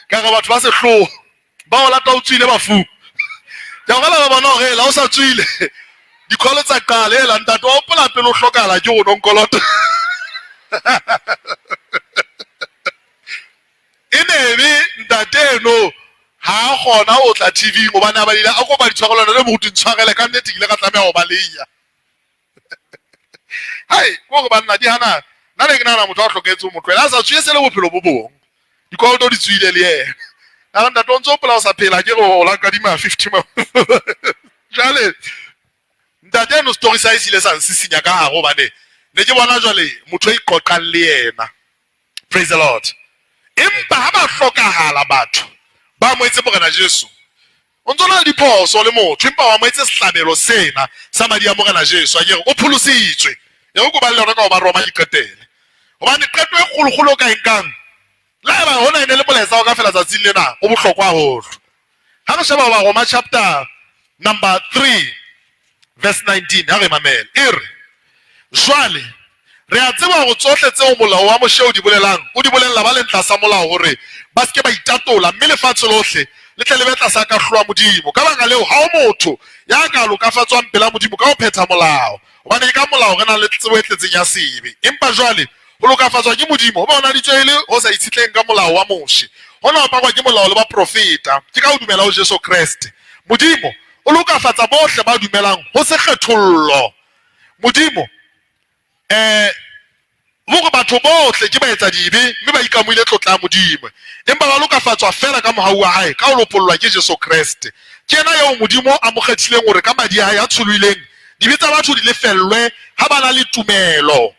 [SPEAKER 1] ka ga batho ba se hlo ba o lata o tswile bafu ja gala ba bona gore la o sa tswile dikolo tsa qala e la ntate wa opola pele o hlokala ke go nonkoloto ene ntate no ha gona o tla TV go bana ba dile a go ba ditshwarelana le mo go ntshwarele ka nnete ke le ka tlameya go ba leya hai go banna di hana na le ke nana motho a hloketse motho ela sa tswe se le bophelo bo bong dikolo di tswile le yena a nda tonzo pela o sa phela ke go la ka di ma 50 ma jale ntate no story size ile sa nsisinya ka ha go bane ne ke bona jwale motho a iqoqang le yena. Praise the Lord. Empa ha ba hlokahala batho ba mo etse morena Jesu o ntsona di phoso le motho empa wa mo etse sehlabelo sena sa madi a morena Jesu a ke o phulusitswe ya go ba le rona ka ba Roma diqetele kgolokgolo ka enkang la eba hona ene le molaetsa o ka fela tsatsing lena o bohlokwa haholo. Ha re sheba Roma chapter number 3 verse 19 ha re mamela e re jwale re a tseba go tsohle tseo molao wa mosheo di bolelang o di bolella ba le tlasa molao hore ba ske ba itatola mme lefatshe lohle le tle le be tlasa ka hloa modimo ka baka leo ha o motho ya ka lokafatswang pela modimo ka ho phetha molao hobane ka molao re na le tsebo e tletseng ya sebe empa jwale ho lokafatswa ke modimo ho ba hona ditswele ho sa itshitleng ka molao wa moshe hona ho pakwa ke molao le ba profeta ke ka ho dumela ho Jesu Kriste. Modimo o lokafatsa bohle ba dumelang ho se kgethollo. Modimo mo batho bohle ke ba etsa dibe mme ba ikamoile tlotla modimo empa ba lokafatswa fela ka mohau wa hae ka ho lopollwa ke Jesu Kriste. Ke ena eo modimo a mo kgethileng hore ka madi a hae a tsholileng dibe tsa batho di lefellwe ha ba na le tumelo.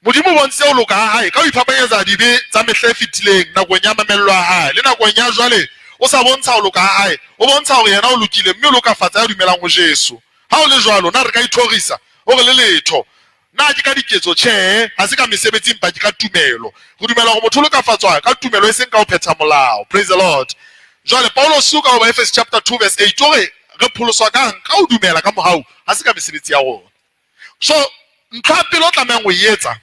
[SPEAKER 1] Modimo bontse o loka ha hae ka ho iphapanyetsa dibe tsa mehla e fetileng nakong ya mamello a hae le nakong ya jwale o sa bontsha ho loka ha hae o bontsha hore yena o lokile mme o lokafatsa ya dumelang ho Jesu. Ha o le jwalo na re ka ithorisa hore le letho na ke ka diketso tjhe ha se ka mesebetsi empa ke ka tumelo go dumela hore motho o lokafatswa ka tumelo e seng ka ho phetha molao. Praise the Lord. Jwale Paulo suka ho Efes chapter 2 verse 8 hore re pholoswa ka ho dumela ka mohau ha se ka mesebetsi ya rona. So ntho ya pele o tlamehang ho etsa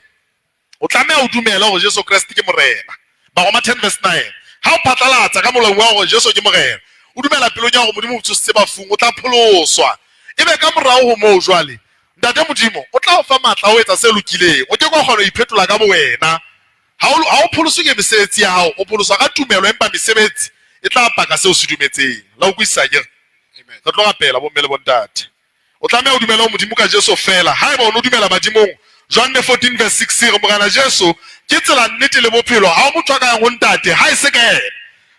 [SPEAKER 1] o tlameha ho dumela hore Jesu Kriste ke morena. Roma 10 verse 9 ha o phatlalatsa ka molao wa hore Jesu ke morena o dumela pelong ya hore modimo o tsositse bafung o tla pholoswa ebe ka morao ho moo jwale ntate modimo o tla o fa matla o etsa se lokileng o ke go kgona ho iphetola ka bo wena ha o pholoswe ke mesebetsi ya hao o pholoswa ka tumelo empa mesebetsi e tla paka seo se dumetseng la utlwisisa ke amen re tlo rapela bo mmele bo ntate o tlameha ho dumela ho modimo ka Jesu fela ha eba o no dumela badimong John 14 verse 6 re morana Jesu ke tsela nnete le bophelo ha o motho a ka yang ho ntate ha e se ka ena.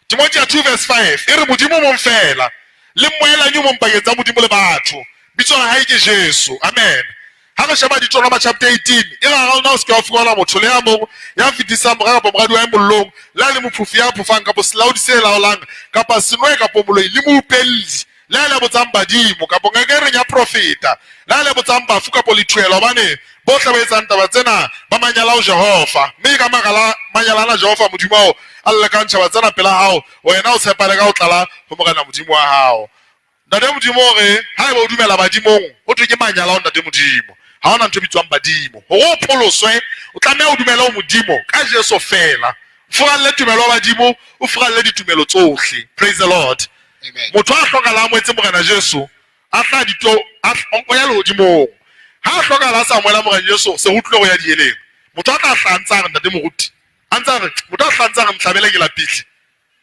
[SPEAKER 1] Timothy 2 verse 5 e re modimo mo mfela le moelanyo mo mpaketsa modimo le batho bitso la hae ke Jesu. Amen. Ha re sheba Deuteronomy chapter 18 e ra ga o se ka fuwa motho le ya mong ya fitisa moraka ba moradi wa mollong la le mophufi ya phofang ka bo slaudi se laolang ka pa senwe ka pomoloi le moupelli la le botsang badimo ka bongakere nya profeta la le botsang bafu ka polithuelo bane bohle ba etsang taba tsena ba manyala ho Jehova mme ka magala manyala na Jehova modimo o alla ka ntshaba tsena pela hao wena o tshepale ka ho tlala ho morana modimo wa hao. Ntate modimo re ha eba o dumela badimong ho thwe ke manyala ho ntate modimo ha ona ntho bitswang badimo hore o pholoswe o tlameha o dumela ho modimo ka Jesu fela furalle tumelo wa badimo o furalle ditumelo tsohle. Praise the Lord. Amen. Motho a hlokahala mo etse morena Jesu a tla ditlo o ya le hodimo ha hlokahala sa moela morena Jesu se ho tlile go ya dieleng motho a tla hlantsang ntate moruti a ntsa re motho a hlantsang mhlabele ke la pitli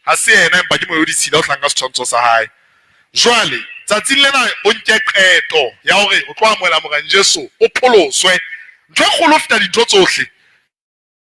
[SPEAKER 1] ha se yena empa ke mo yodisile o hlanka setshwantsho sa hae. Jwale tsatsing lena o nke qeto ya hore o tlo amoela morena Jesu o pholoswe ntho e kgolo feta dintho tsohle